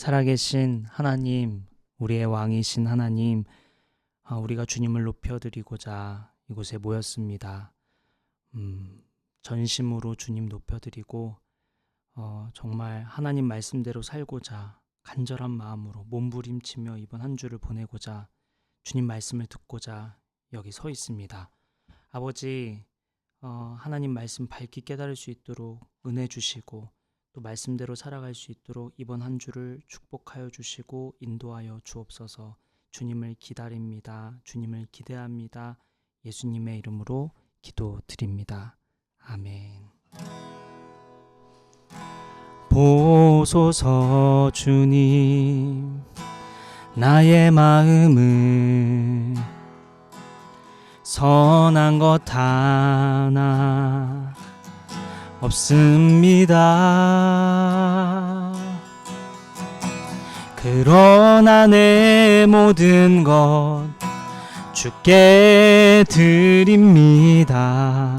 살아계신 하나님, 우리의 왕이신 하나님, 우리가 주님을 높여드리고자 이곳에 모였습니다. 전심으로 주님 높여드리고 정말 하나님 말씀대로 살고자 간절한 마음으로 몸부림치며 이번 한 주를 보내고자 주님 말씀을 듣고자 여기 서 있습니다. 아버지, 하나님 말씀 밝히 깨달을 수 있도록 은혜 주시고 또 말씀대로 살아갈 수 있도록 이번 한 주를 축복하여 주시고 인도하여 주옵소서. 주님을 기다립니다. 주님을 기대합니다. 예수님의 이름으로 기도드립니다. 아멘. 보소서 주님, 나의 마음을 선한 것 하나 없습니다. 그러나 내 모든 것 주께 드립니다.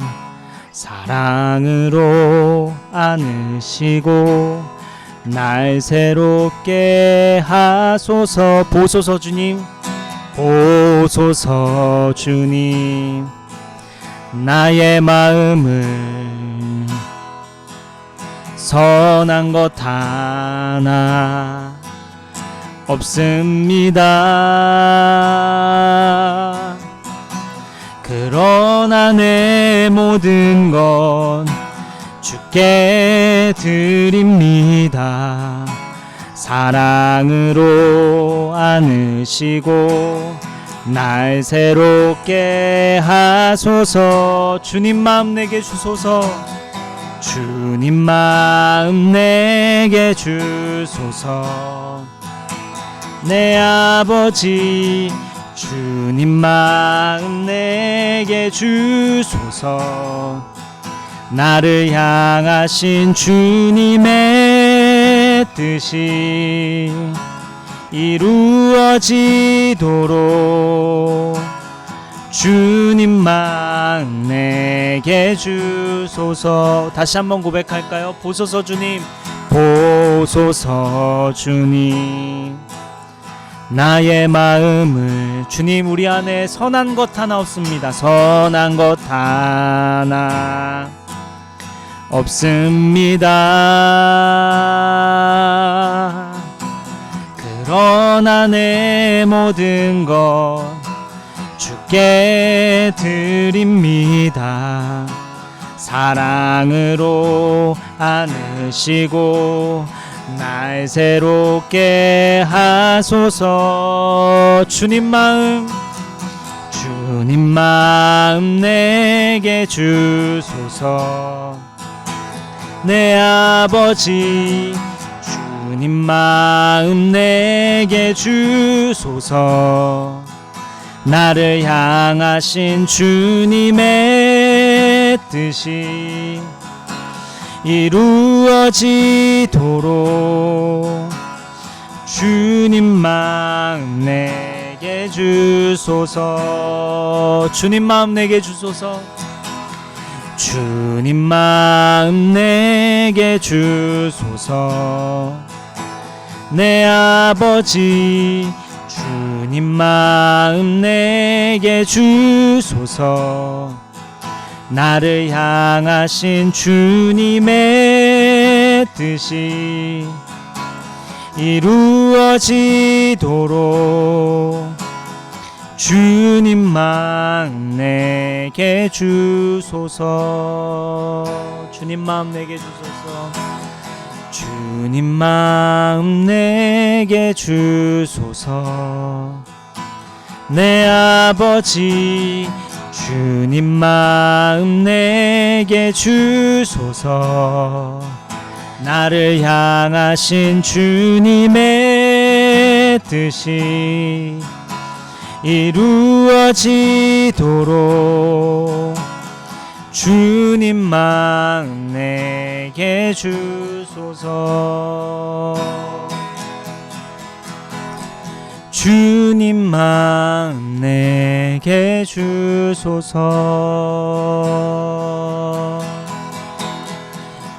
사랑으로 안으시고 날 새롭게 하소서. 보소서 주님, 보소서 주님, 나의 마음을 선한 것 하나 없습니다. 그러나 내 모든 것 주께 드립니다. 사랑으로 안으시고 날 새롭게 하소서. 주님 마음 내게 주소서. 주님 마음 내게 주소서. 내 아버지, 주님 마음 내게 주소서. 나를 향하신 주님의 뜻이 이루어지도록 주님 마음 내게 주소서. 다시 한번 고백할까요? 보소서 주님, 보소서 주님, 나의 마음을. 주님, 우리 안에 선한 것 하나 없습니다. 선한 것 하나 없습니다. 그러나 내 모든 것 주께 드립니다. 사랑으로 안으시고 날 새롭게 하소서. 주님 마음, 주님 마음 내게 주소서. 내 아버지, 주님 마음 내게 주소서. 나를 향하신 주님의 뜻이 이루어지도록 주님 마음 내게 주소서. 주님 마음 내게 주소서. 주님 마음 내게 주소서. 내 아버지, 주님 마음 내게 주소서. 나를 향하신 주님의 뜻이 이루어지도록 주님 마음 내게 주소서. 주님 마음 내게 주소서. 주님 마음 내게 주소서. 내 아버지, 주님 마음 내게 주소서. 나를 향하신 주님의 뜻이 이루어지도록 주님 마음 내게 주소서. 주님 마음 내게 주소서.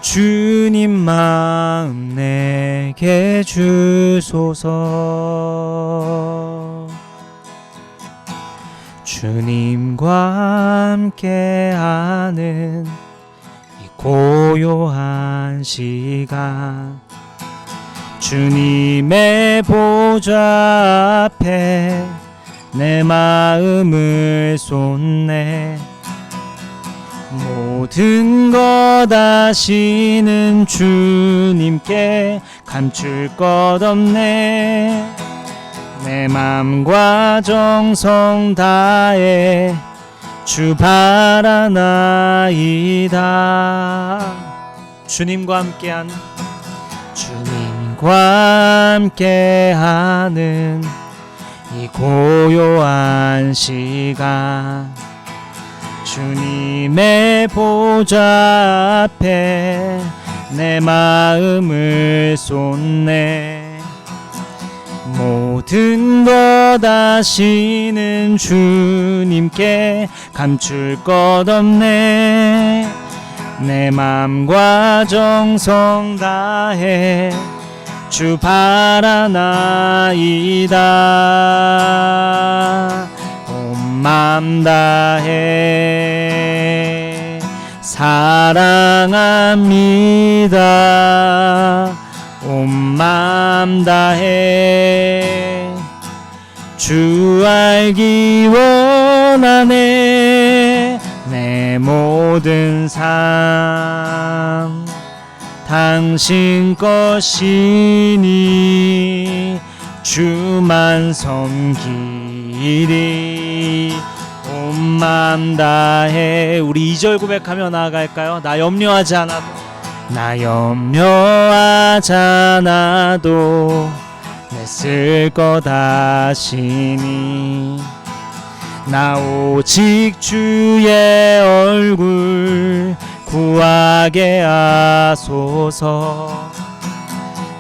주님 마음 내게 내게 주소서. 주님과 함께하는 이 고요한 시간, 주님의 보좌 앞에 내 마음을 쏟네. 모든 것 아시는 주님께 감출 것 없네. 내 맘과 정성 다해 주 바라나이다. 주님과 함께하는 이 고요한 시간, 주님의 보좌 앞에 내 마음을 쏟네. 모든 것 아시는 주님께 감출 것 없네. 내 맘과 정성 다해 주 바라나이다. 온 맘 다해 사랑합니다. 온 맘 다해 주 알기 원하네. 내 모든 삶 당신 것이니 주만 섬기리. 온 맘 다해. 우리 2절 고백하며 나아갈까요? 나 염려하지 않아도 내 쓸 것 아시니. 나 오직 주의 얼굴 구하게 하소서.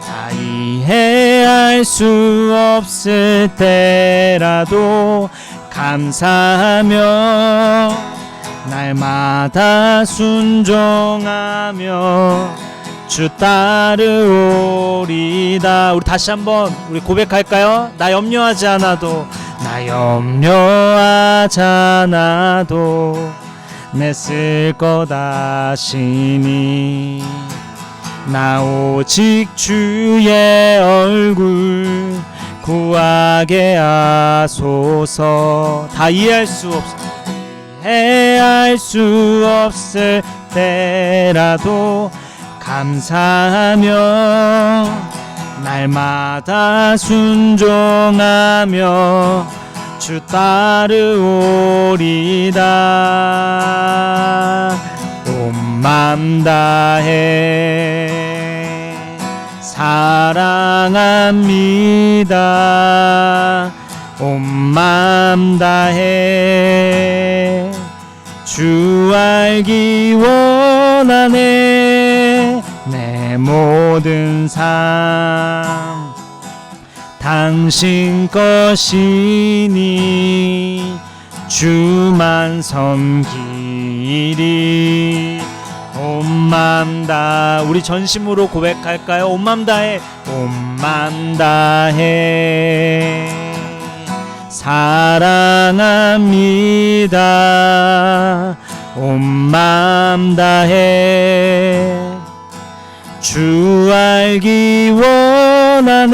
다 이해할 수 없을 때라도 감사하며 날마다 순종하며 주 따르오리다. 우리 다시 한번 우리 고백할까요? 나 염려하지 않아도 내 쓸 것 아시니. 나 오직 주의 얼굴 구하게 하소서. 다 이해할 수 없을 때라도 감사하며 날마다 순종하며 주 따르오리다. 온 맘 다해 사랑합니다. 온 맘 다해 주 알기 원하네. 내 모든 삶 당신 것이니 주만 섬기리. 온 맘 다. 우리 전심으로 고백할까요? 온 맘 다해. 온 맘 다해 사랑합니다. 온 맘 다해 주 알기 원하네.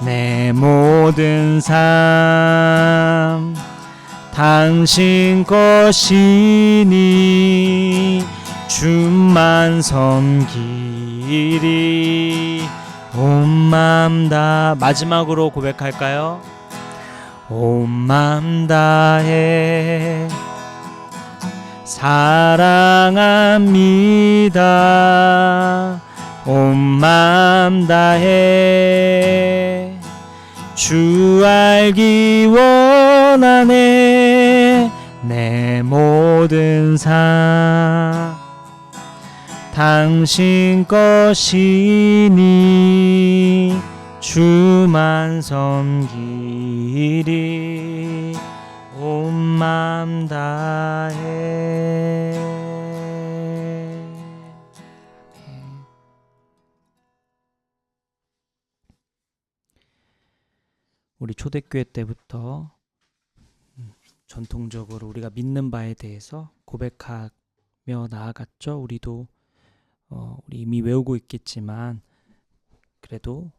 내 모든 삶 당신 것이니 주만 섬기리. 온 맘 다. 마지막으로 고백할까요? 온 맘 다해 사랑합니다. 온 맘 다해 주 알기 원하네. 내 모든 삶 당신 것이니 주만 섬기리. 온 맘 다해. 우리 초대교회 때부터 전통적으로 우리가 믿는 바에 대해서 고백하며 나아갔죠. 우리도 우리 이미 외우고 있겠지만 그래도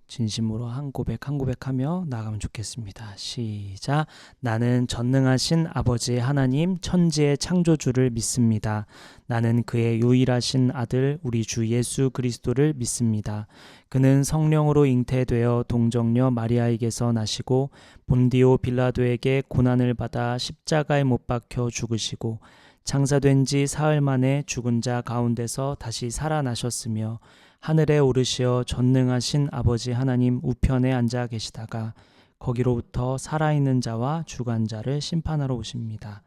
진심으로 한 고백 한 고백하며 나아가면 좋겠습니다. 시작. 나는 전능하신 아버지 하나님 천지의 창조주를 믿습니다. 나는 그의 유일하신 아들 우리 주 예수 그리스도를 믿습니다. 그는 성령으로 잉태되어 동정녀 마리아에게서 나시고 본디오 빌라도에게 고난을 받아 십자가에 못 박혀 죽으시고 장사된 지 사흘 만에 죽은 자 가운데서 다시 살아나셨으며 하늘에 오르시어 전능하신 아버지 하나님 우편에 앉아 계시다가 거기로부터 살아있는 자와 죽은 자를 심판하러 오십니다.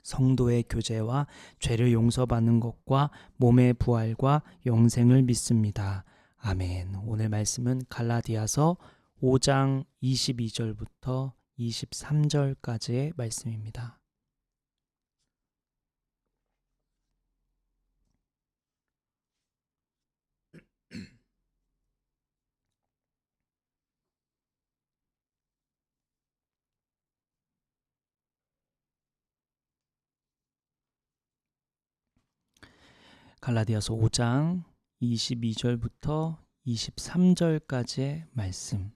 성도의 교제와 죄를 용서받는 것과 몸의 부활과 영생을 믿습니다. 아멘. 오늘 말씀은 갈라디아서 5장 22절부터 23절까지의 말씀입니다. 갈라디아서 5장 22절부터 23절까지의 말씀.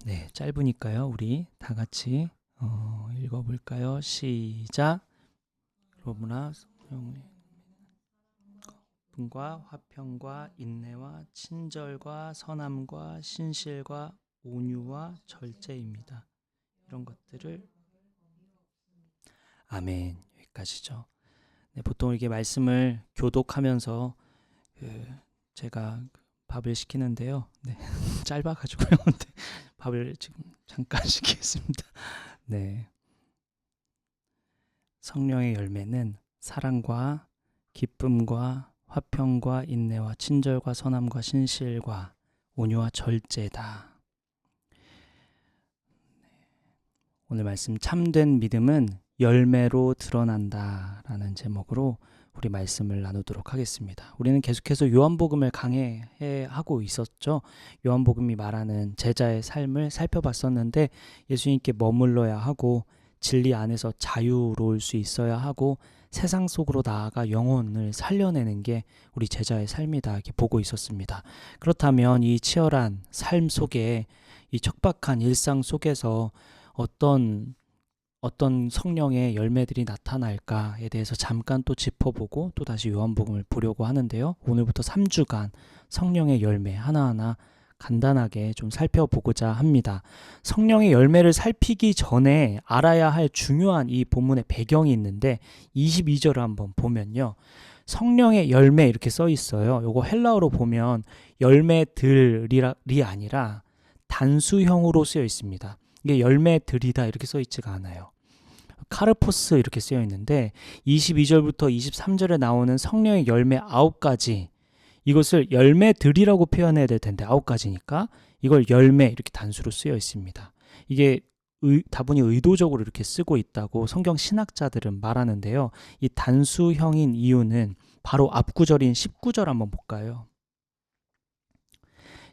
네, 짧으니까요. 우리 다 같이 읽어볼까요? 시작. 그러므나 분과 화평과 인내와 친절과 선함과 신실과 온유와 절제입니다. 이런 것들을 아멘. 여기까지죠. 네, 보통 이렇게 말씀을 교독하면서 제가 밥을 시키는데요. 네, 짧아가지고요. 네, 밥을 지금 잠깐 시키겠습니다. 네, 성령의 열매는 사랑과 기쁨과 화평과 인내와 친절과 선함과 신실과 온유와 절제다. 오늘 말씀 참된 믿음은 열매로 드러난다 라는 제목으로 우리 말씀을 나누도록 하겠습니다. 우리는 계속해서 요한복음을 강해하고 있었죠. 요한복음이 말하는 제자의 삶을 살펴봤었는데 예수님께 머물러야 하고 진리 안에서 자유로울 수 있어야 하고 세상 속으로 나아가 영혼을 살려내는 게 우리 제자의 삶이다 이렇게 보고 있었습니다. 그렇다면 이 치열한 삶 속에 이 척박한 일상 속에서 어떤 성령의 열매들이 나타날까에 대해서 잠깐 또 짚어보고 또 다시 요한복음을 보려고 하는데요. 오늘부터 3주간 성령의 열매 하나하나 간단하게 좀 살펴보고자 합니다. 성령의 열매를 살피기 전에 알아야 할 중요한 이 본문의 배경이 있는데 22절을 한번 보면요. 성령의 열매 이렇게 써 있어요. 요거 헬라어로 보면 열매들이 아니라 단수형으로 쓰여 있습니다. 이게 열매들이다 이렇게 써 있지가 않아요. 카르포스 이렇게 쓰여 있는데 22절부터 23절에 나오는 성령의 열매 9가지 이것을 열매들이라고 표현해야 될 텐데 9가지니까 이걸 열매 이렇게 단수로 쓰여 있습니다. 이게 다분히 의도적으로 이렇게 쓰고 있다고 성경 신학자들은 말하는데요. 이 단수형인 이유는 바로 앞구절인 19절 한번 볼까요?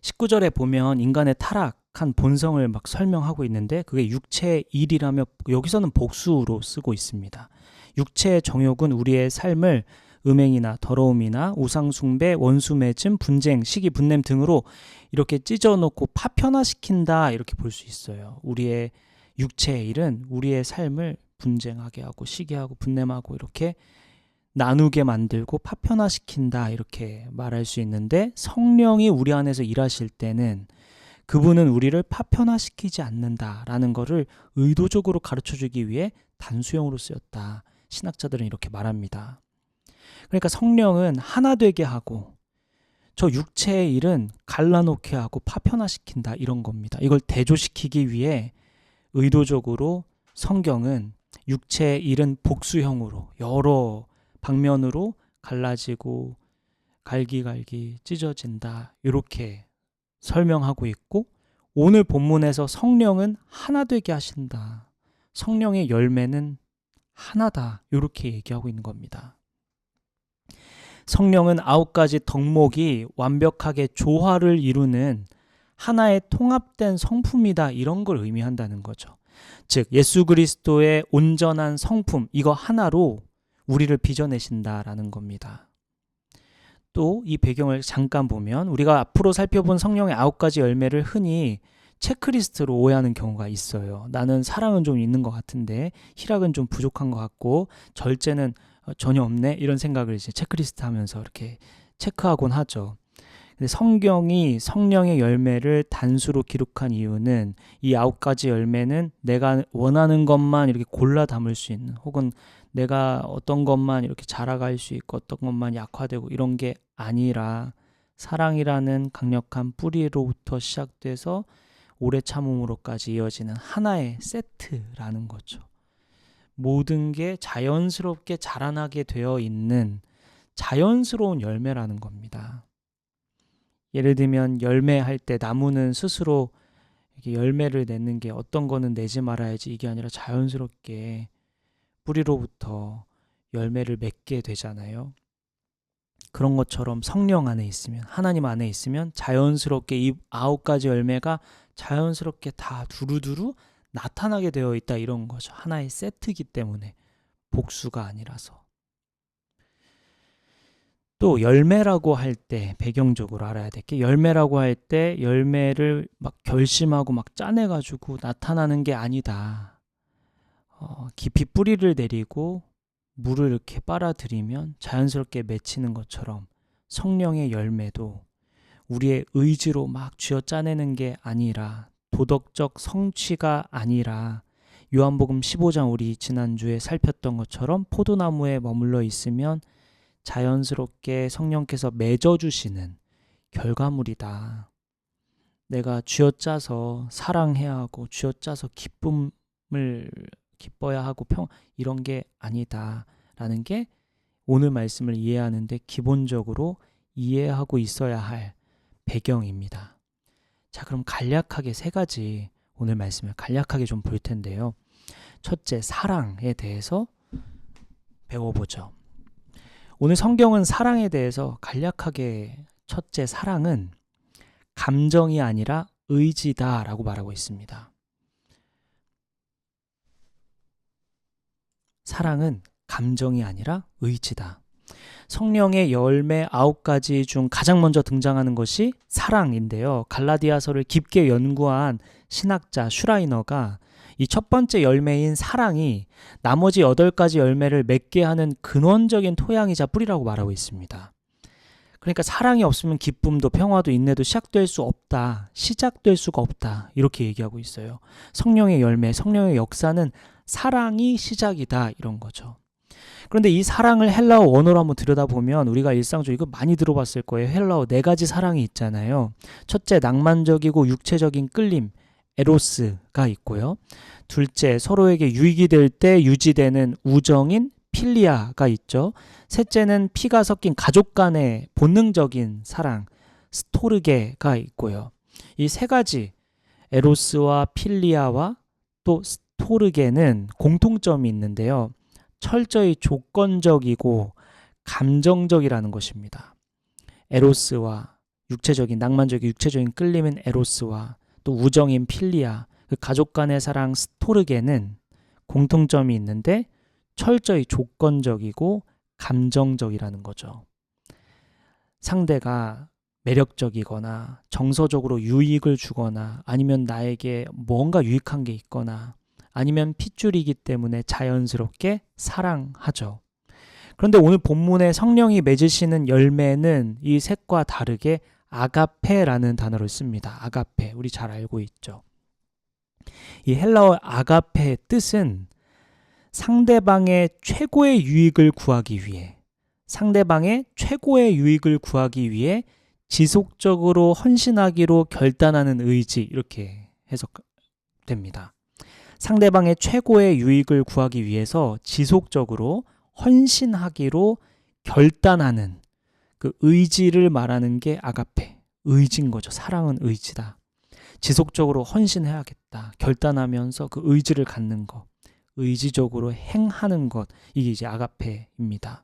19절에 보면 인간의 타락한 본성을 막 설명하고 있는데 그게 육체의 일이라며 여기서는 복수로 쓰고 있습니다. 육체의 정욕은 우리의 삶을 음행이나 더러움이나 우상숭배, 원수맺음, 분쟁, 시기, 분냄 등으로 이렇게 찢어놓고 파편화시킨다 이렇게 볼 수 있어요. 우리의 육체의 일은 우리의 삶을 분쟁하게 하고 시기하고 분냄하고 이렇게 나누게 만들고 파편화시킨다 이렇게 말할 수 있는데 성령이 우리 안에서 일하실 때는 그분은 우리를 파편화시키지 않는다라는 것을 의도적으로 가르쳐주기 위해 단수형으로 쓰였다. 신학자들은 이렇게 말합니다. 그러니까 성령은 하나 되게 하고 저 육체의 일은 갈라놓게 하고 파편화시킨다 이런 겁니다. 이걸 대조시키기 위해 의도적으로 성경은 육체의 일은 복수형으로 여러 방면으로 갈라지고 갈기갈기 찢어진다 이렇게 설명하고 있고 오늘 본문에서 성령은 하나 되게 하신다. 성령의 열매는 하나다 이렇게 얘기하고 있는 겁니다. 성령은 9가지 덕목이 완벽하게 조화를 이루는 하나의 통합된 성품이다, 이런 걸 의미한다는 거죠. 즉 예수 그리스도의 온전한 성품, 이거 하나로 우리를 빚어내신다라는 겁니다. 또 이 배경을 잠깐 보면 우리가 앞으로 살펴본 성령의 9가지 열매를 흔히 체크리스트로 오해하는 경우가 있어요. 나는 사랑은 좀 있는 것 같은데 희락은 좀 부족한 것 같고 절제는 전혀 없네, 이런 생각을 이제 체크리스트 하면서 이렇게 체크하곤 하죠. 근데 성경이 성령의 열매를 단수로 기록한 이유는 이 9가지 열매는 내가 원하는 것만 이렇게 골라 담을 수 있는, 혹은 내가 어떤 것만 이렇게 자라갈 수 있고 어떤 것만 약화되고 이런 게 아니라 사랑이라는 강력한 뿌리로부터 시작돼서 오래 참음으로까지 이어지는 하나의 세트라는 거죠. 모든 게 자연스럽게 자라나게 되어 있는 자연스러운 열매라는 겁니다. 예를 들면 열매할 때 나무는 스스로 이렇게 열매를 내는 게 어떤 거는 내지 말아야지, 이게 아니라 자연스럽게 뿌리로부터 열매를 맺게 되잖아요. 그런 것처럼 성령 안에 있으면, 하나님 안에 있으면 자연스럽게 이 9가지 열매가 자연스럽게 다 두루두루 나타나게 되어 있다, 이런 거죠. 하나의 세트이기 때문에, 복수가 아니라서. 또 열매라고 할 때 배경적으로 알아야 될 게, 열매라고 할 때 열매를 막 결심하고 막 짜내가지고 나타나는 게 아니다. 깊이 뿌리를 내리고 물을 이렇게 빨아들이면 자연스럽게 맺히는 것처럼 성령의 열매도 우리의 의지로 막 쥐어 짜내는 게 아니라, 도덕적 성취가 아니라, 요한복음 15장 우리 지난주에 살폈던 것처럼 포도나무에 머물러 있으면 자연스럽게 성령께서 맺어주시는 결과물이다. 내가 쥐어짜서 사랑해야 하고 쥐어짜서 기뻐야 하고 이런 게 아니다 라는 게 오늘 말씀을 이해하는데 기본적으로 이해하고 있어야 할 배경입니다. 자, 그럼 간략하게 3가지 오늘 말씀을 간략하게 좀 볼 텐데요. 첫째, 사랑에 대해서 배워보죠. 오늘 성경은 사랑에 대해서 간략하게, 첫째, 사랑은 감정이 아니라 의지다라고 말하고 있습니다. 사랑은 감정이 아니라 의지다. 성령의 열매 9가지 중 가장 먼저 등장하는 것이 사랑인데요. 갈라디아서를 깊게 연구한 신학자 슈라이너가 이 첫 번째 열매인 사랑이 나머지 8가지 열매를 맺게 하는 근원적인 토양이자 뿌리라고 말하고 있습니다. 그러니까 사랑이 없으면 기쁨도 평화도 인내도 시작될 수 없다, 시작될 수가 없다, 이렇게 얘기하고 있어요. 성령의 열매, 성령의 역사는 사랑이 시작이다, 이런 거죠. 그런데 이 사랑을 헬라어 원어로 한번 들여다보면 우리가 일상적으로 이거 많이 들어봤을 거예요. 헬라어 4가지 사랑이 있잖아요. 첫째, 낭만적이고 육체적인 끌림, 에로스가 있고요. 둘째, 서로에게 유익이 될 때 유지되는 우정인 필리아가 있죠. 셋째는 피가 섞인 가족 간의 본능적인 사랑, 스토르게가 있고요. 이 3가지, 에로스와 필리아와 또 스토르게는 공통점이 있는데요. 철저히 조건적이고 감정적이라는 것입니다. 에로스와 육체적인, 낭만적인 육체적인 끌림인 에로스와 또 우정인 필리아, 그 가족 간의 사랑 스토르게는 공통점이 있는데 철저히 조건적이고 감정적이라는 거죠. 상대가 매력적이거나 정서적으로 유익을 주거나 아니면 나에게 뭔가 유익한 게 있거나 아니면 핏줄이기 때문에 자연스럽게 사랑하죠. 그런데 오늘 본문에 성령이 맺으시는 열매는 이 셋과 다르게 아가페라는 단어를 씁니다. 아가페, 우리 잘 알고 있죠. 이 헬라어 아가페의 뜻은 상대방의 최고의 유익을 구하기 위해, 상대방의 최고의 유익을 구하기 위해 지속적으로 헌신하기로 결단하는 의지, 이렇게 해석됩니다. 상대방의 최고의 유익을 구하기 위해서 지속적으로 헌신하기로 결단하는 그 의지를 말하는 게 아가페, 의지인 거죠. 사랑은 의지다. 지속적으로 헌신해야겠다, 결단하면서 그 의지를 갖는 것, 의지적으로 행하는 것, 이게 이제 아가페입니다.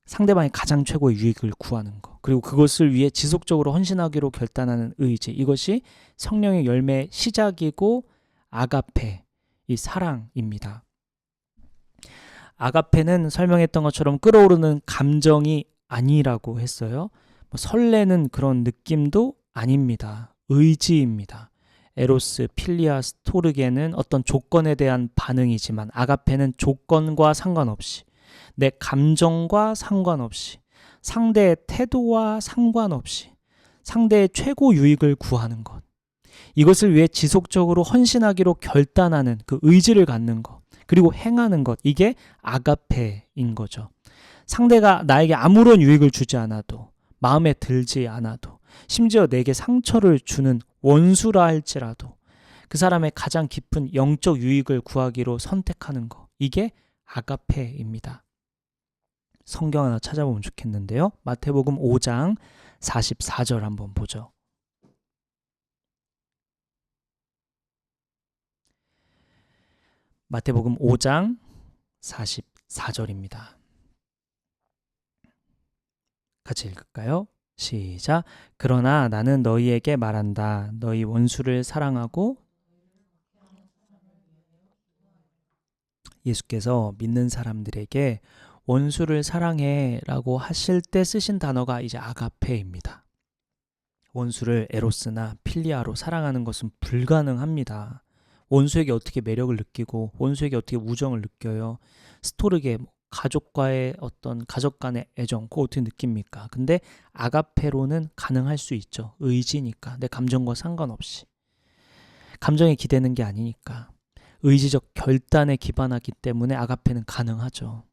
상대방이 가장 최고의 유익을 구하는 것, 그리고 그것을 위해 지속적으로 헌신하기로 결단하는 의지, 이것이 성령의 열매의 시작이고 아가페, 이 사랑입니다. 아가페는 설명했던 것처럼 끌어오르는 감정이 아니라고 했어요. 설레는 그런 느낌도 아닙니다. 의지입니다. 에로스, 필리아, 스토르게는 어떤 조건에 대한 반응이지만 아가페는 조건과 상관없이, 내 감정과 상관없이, 상대의 태도와 상관없이 상대의 최고 유익을 구하는 것, 이것을 위해 지속적으로 헌신하기로 결단하는 그 의지를 갖는 것, 그리고 행하는 것, 이게 아가페인 거죠. 상대가 나에게 아무런 유익을 주지 않아도, 마음에 들지 않아도, 심지어 내게 상처를 주는 원수라 할지라도 그 사람의 가장 깊은 영적 유익을 구하기로 선택하는 것, 이게 아가페입니다. 성경 하나 찾아보면 좋겠는데요. 마태복음 5장 44절 한번 보죠. 마태복음 5장 44절입니다. 같이 읽을까요? 시작. 그러나 나는 너희에게 말한다. 너희 원수를 사랑하고, 예수께서 믿는 사람들에게 원수를 사랑해 라고 하실 때 쓰신 단어가 이제 아가페입니다. 원수를 에로스나 필리아로 사랑하는 것은 불가능합니다. 원수에게 어떻게 매력을 느끼고 원수에게 어떻게 우정을 느껴요? 스토르게 가족과의 어떤 가족 간의 애정, 그거 어떻게 느낍니까? 근데 아가페로는 가능할 수 있죠. 의지니까, 내 감정과 상관없이. 감정에 기대는 게 아니니까. 의지적 결단에 기반하기 때문에 아가페는 가능하죠.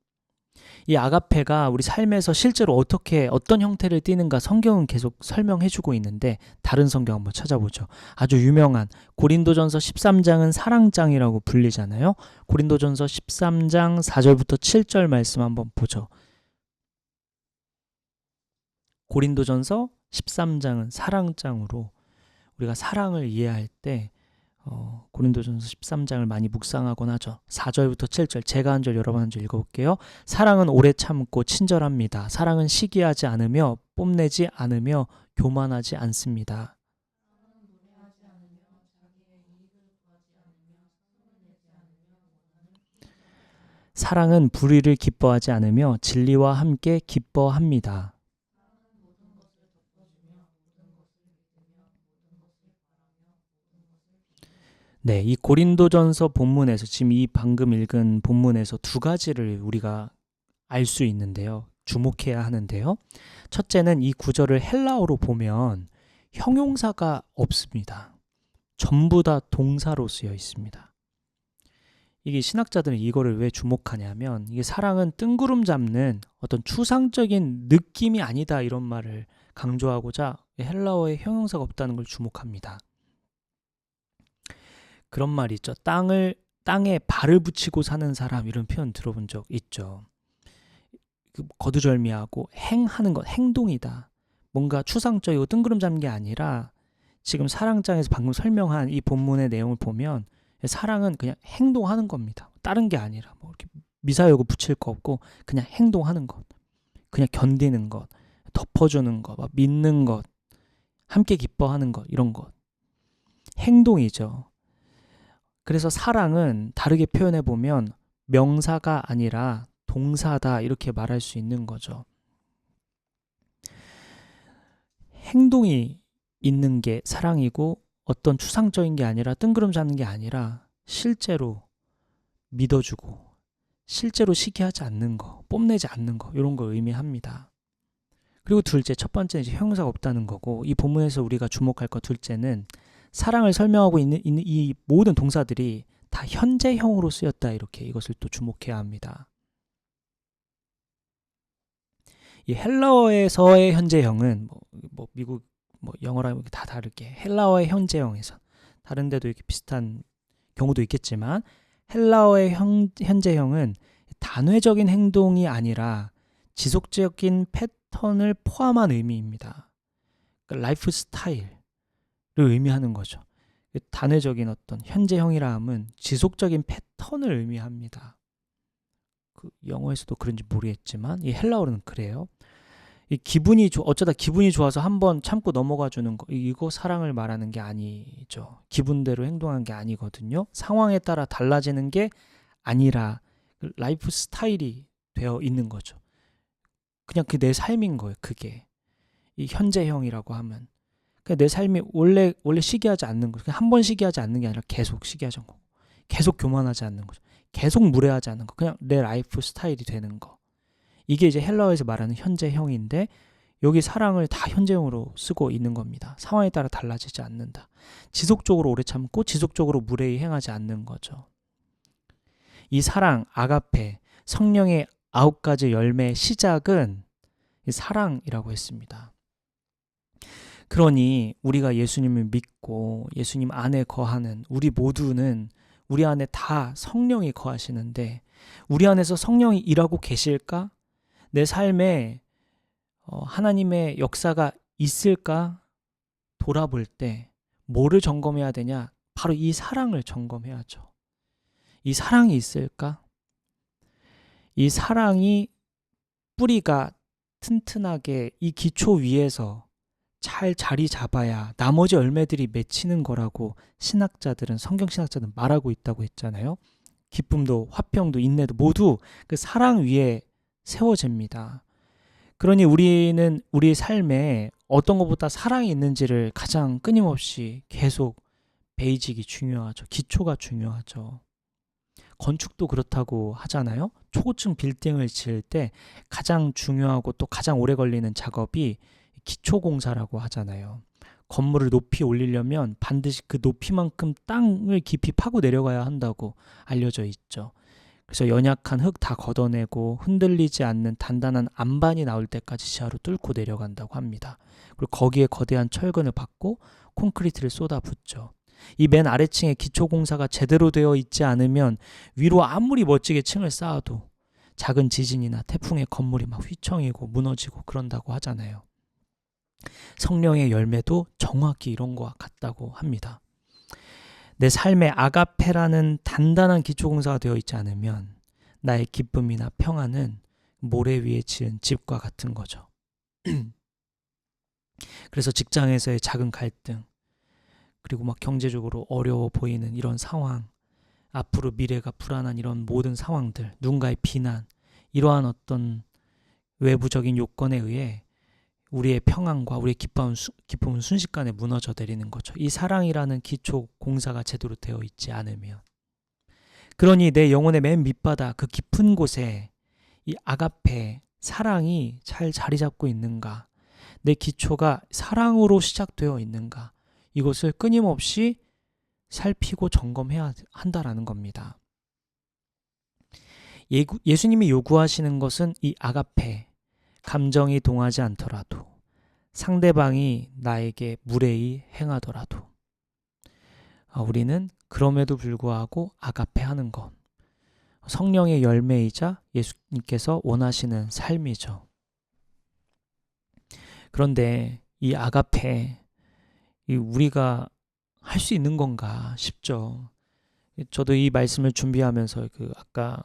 이 아가페가 우리 삶에서 실제로 어떤 형태를 띠는가 성경은 계속 설명해주고 있는데, 다른 성경 한번 찾아보죠. 아주 유명한 고린도전서 13장은 사랑장이라고 불리잖아요. 고린도전서 13장 4절부터 7절 말씀 한번 보죠. 고린도전서 13장은 사랑장으로, 우리가 사랑을 이해할 때 고린도전서 13장을 많이 묵상하곤 하죠. 4절부터 7절, 제가 한 절 여러분 한 절 읽어볼게요. 사랑은 오래 참고 친절합니다. 사랑은 시기하지 않으며 뽐내지 않으며 교만하지 않습니다. 사랑은 불의를 기뻐하지 않으며 진리와 함께 기뻐합니다. 네, 이 고린도전서 본문에서, 지금 이 방금 읽은 본문에서 두 가지를 우리가 알 수 있는데요. 주목해야 하는데요. 첫째는 이 구절을 헬라어로 보면 형용사가 없습니다. 전부 다 동사로 쓰여 있습니다. 이게 신학자들은 이거를 왜 주목하냐면, 이게 사랑은 뜬구름 잡는 어떤 추상적인 느낌이 아니다, 이런 말을 강조하고자 헬라어에 형용사가 없다는 걸 주목합니다. 그런 말이 있죠. 땅에 발을 붙이고 사는 사람, 이런 표현 들어본 적 있죠. 거두절미하고 행하는 것, 행동이다. 뭔가 추상적이고 뜬구름 잡는 게 아니라, 지금 사랑장에서 방금 설명한 이 본문의 내용을 보면 사랑은 그냥 행동하는 겁니다. 다른 게 아니라 뭐 이렇게 미사여구 붙일 거 없고 그냥 행동하는 것, 그냥 견디는 것, 덮어주는 것, 믿는 것, 함께 기뻐하는 것, 이런 것, 행동이죠. 그래서 사랑은 다르게 표현해 보면 명사가 아니라 동사다, 이렇게 말할 수 있는 거죠. 행동이 있는 게 사랑이고, 어떤 추상적인 게 아니라 뜬구름 잡는 게 아니라 실제로 믿어주고 실제로 시기하지 않는 거, 뽐내지 않는 거, 이런 걸 의미합니다. 그리고 둘째, 첫 번째는 이제 형용사가 없다는 거고, 이 본문에서 우리가 주목할 것 둘째는 사랑을 설명하고 있는 이 모든 동사들이 다 현재형으로 쓰였다, 이렇게 이것을 또 주목해야 합니다. 이 헬라어에서의 현재형은 미국 영어랑 다 다르게 헬라어의 현재형에서, 다른 데도 이렇게 비슷한 경우도 있겠지만, 헬라어의 현재형은 단회적인 행동이 아니라 지속적인 패턴을 포함한 의미입니다. 그러니까 라이프 스타일을 의미하는 거죠. 단회적인 어떤 현재형이라 함은 지속적인 패턴을 의미합니다. 그 영어에서도 그런지 모르겠지만 이 헬라어로는 그래요. 이 어쩌다 기분이 좋아서 한번 참고 넘어가 주는 거, 이거 사랑을 말하는 게 아니죠. 기분대로 행동한 게 아니거든요. 상황에 따라 달라지는 게 아니라 라이프 스타일이 되어 있는 거죠. 그냥 그 내 삶인 거예요. 그게 이 현재형이라고 하면 그러니까 내 삶이 원래 시기하지 않는 거죠. 한 번 시기하지 않는 게 아니라 계속 시기하지 않고 계속 교만하지 않는 거죠. 계속 무례하지 않는 거. 그냥 내 라이프 스타일이 되는 거. 이게 이제 헬라어에서 말하는 현재형인데 여기 사랑을 다 현재형으로 쓰고 있는 겁니다. 상황에 따라 달라지지 않는다. 지속적으로 오래 참고 지속적으로 무례히 행하지 않는 거죠. 이 사랑, 아가페, 성령의 9가지 열매의 시작은 이 사랑이라고 했습니다. 그러니 우리가 예수님을 믿고 예수님 안에 거하는 우리 모두는 우리 안에 다 성령이 거하시는데 우리 안에서 성령이 일하고 계실까? 내 삶에 하나님의 역사가 있을까? 돌아볼 때 뭐를 점검해야 되냐? 바로 이 사랑을 점검해야죠. 이 사랑이 있을까? 이 사랑이 뿌리가 튼튼하게 이 기초 위에서 잘 자리 잡아야 나머지 열매들이 맺히는 거라고 성경 신학자들은 말하고 있다고 했잖아요. 기쁨도 화평도 인내도 모두 그 사랑 위에 세워집니다. 그러니 우리는 우리 삶에 어떤 것보다 사랑이 있는지를 가장 끊임없이 계속 베이직이 중요하죠. 기초가 중요하죠. 건축도 그렇다고 하잖아요. 초고층 빌딩을 지을 때 가장 중요하고 또 가장 오래 걸리는 작업이 기초공사라고 하잖아요. 건물을 높이 올리려면 반드시 그 높이만큼 땅을 깊이 파고 내려가야 한다고 알려져 있죠. 그래서 연약한 흙 다 걷어내고 흔들리지 않는 단단한 안반이 나올 때까지 지하로 뚫고 내려간다고 합니다. 그리고 거기에 거대한 철근을 받고 콘크리트를 쏟아붓죠. 이 맨 아래층에 기초공사가 제대로 되어 있지 않으면 위로 아무리 멋지게 층을 쌓아도 작은 지진이나 태풍에 건물이 막 휘청이고 무너지고 그런다고 하잖아요. 성령의 열매도 정확히 이런 것과 같다고 합니다. 내 삶에 아가페라는 단단한 기초공사가 되어 있지 않으면 나의 기쁨이나 평안은 모래 위에 지은 집과 같은 거죠. 그래서 직장에서의 작은 갈등, 그리고 막 경제적으로 어려워 보이는 이런 상황, 앞으로 미래가 불안한 이런 모든 상황들, 누군가의 비난, 이러한 어떤 외부적인 요건에 의해 우리의 평안과 우리의 기쁨은 순식간에 무너져 내리는 거죠. 이 사랑이라는 기초 공사가 제대로 되어 있지 않으면. 그러니 내 영혼의 맨 밑바닥 그 깊은 곳에 이 아가페, 사랑이 잘 자리 잡고 있는가? 내 기초가 사랑으로 시작되어 있는가? 이것을 끊임없이 살피고 점검해야 한다라는 겁니다. 예수님이 요구하시는 것은 이 아가페, 감정이 동하지 않더라도 상대방이 나에게 무례히 행하더라도 우리는 그럼에도 불구하고 아가페 하는 것, 성령의 열매이자 예수님께서 원하시는 삶이죠. 그런데 이 아가페, 우리가 할 수 있는 건가 싶죠. 저도 이 말씀을 준비하면서 아까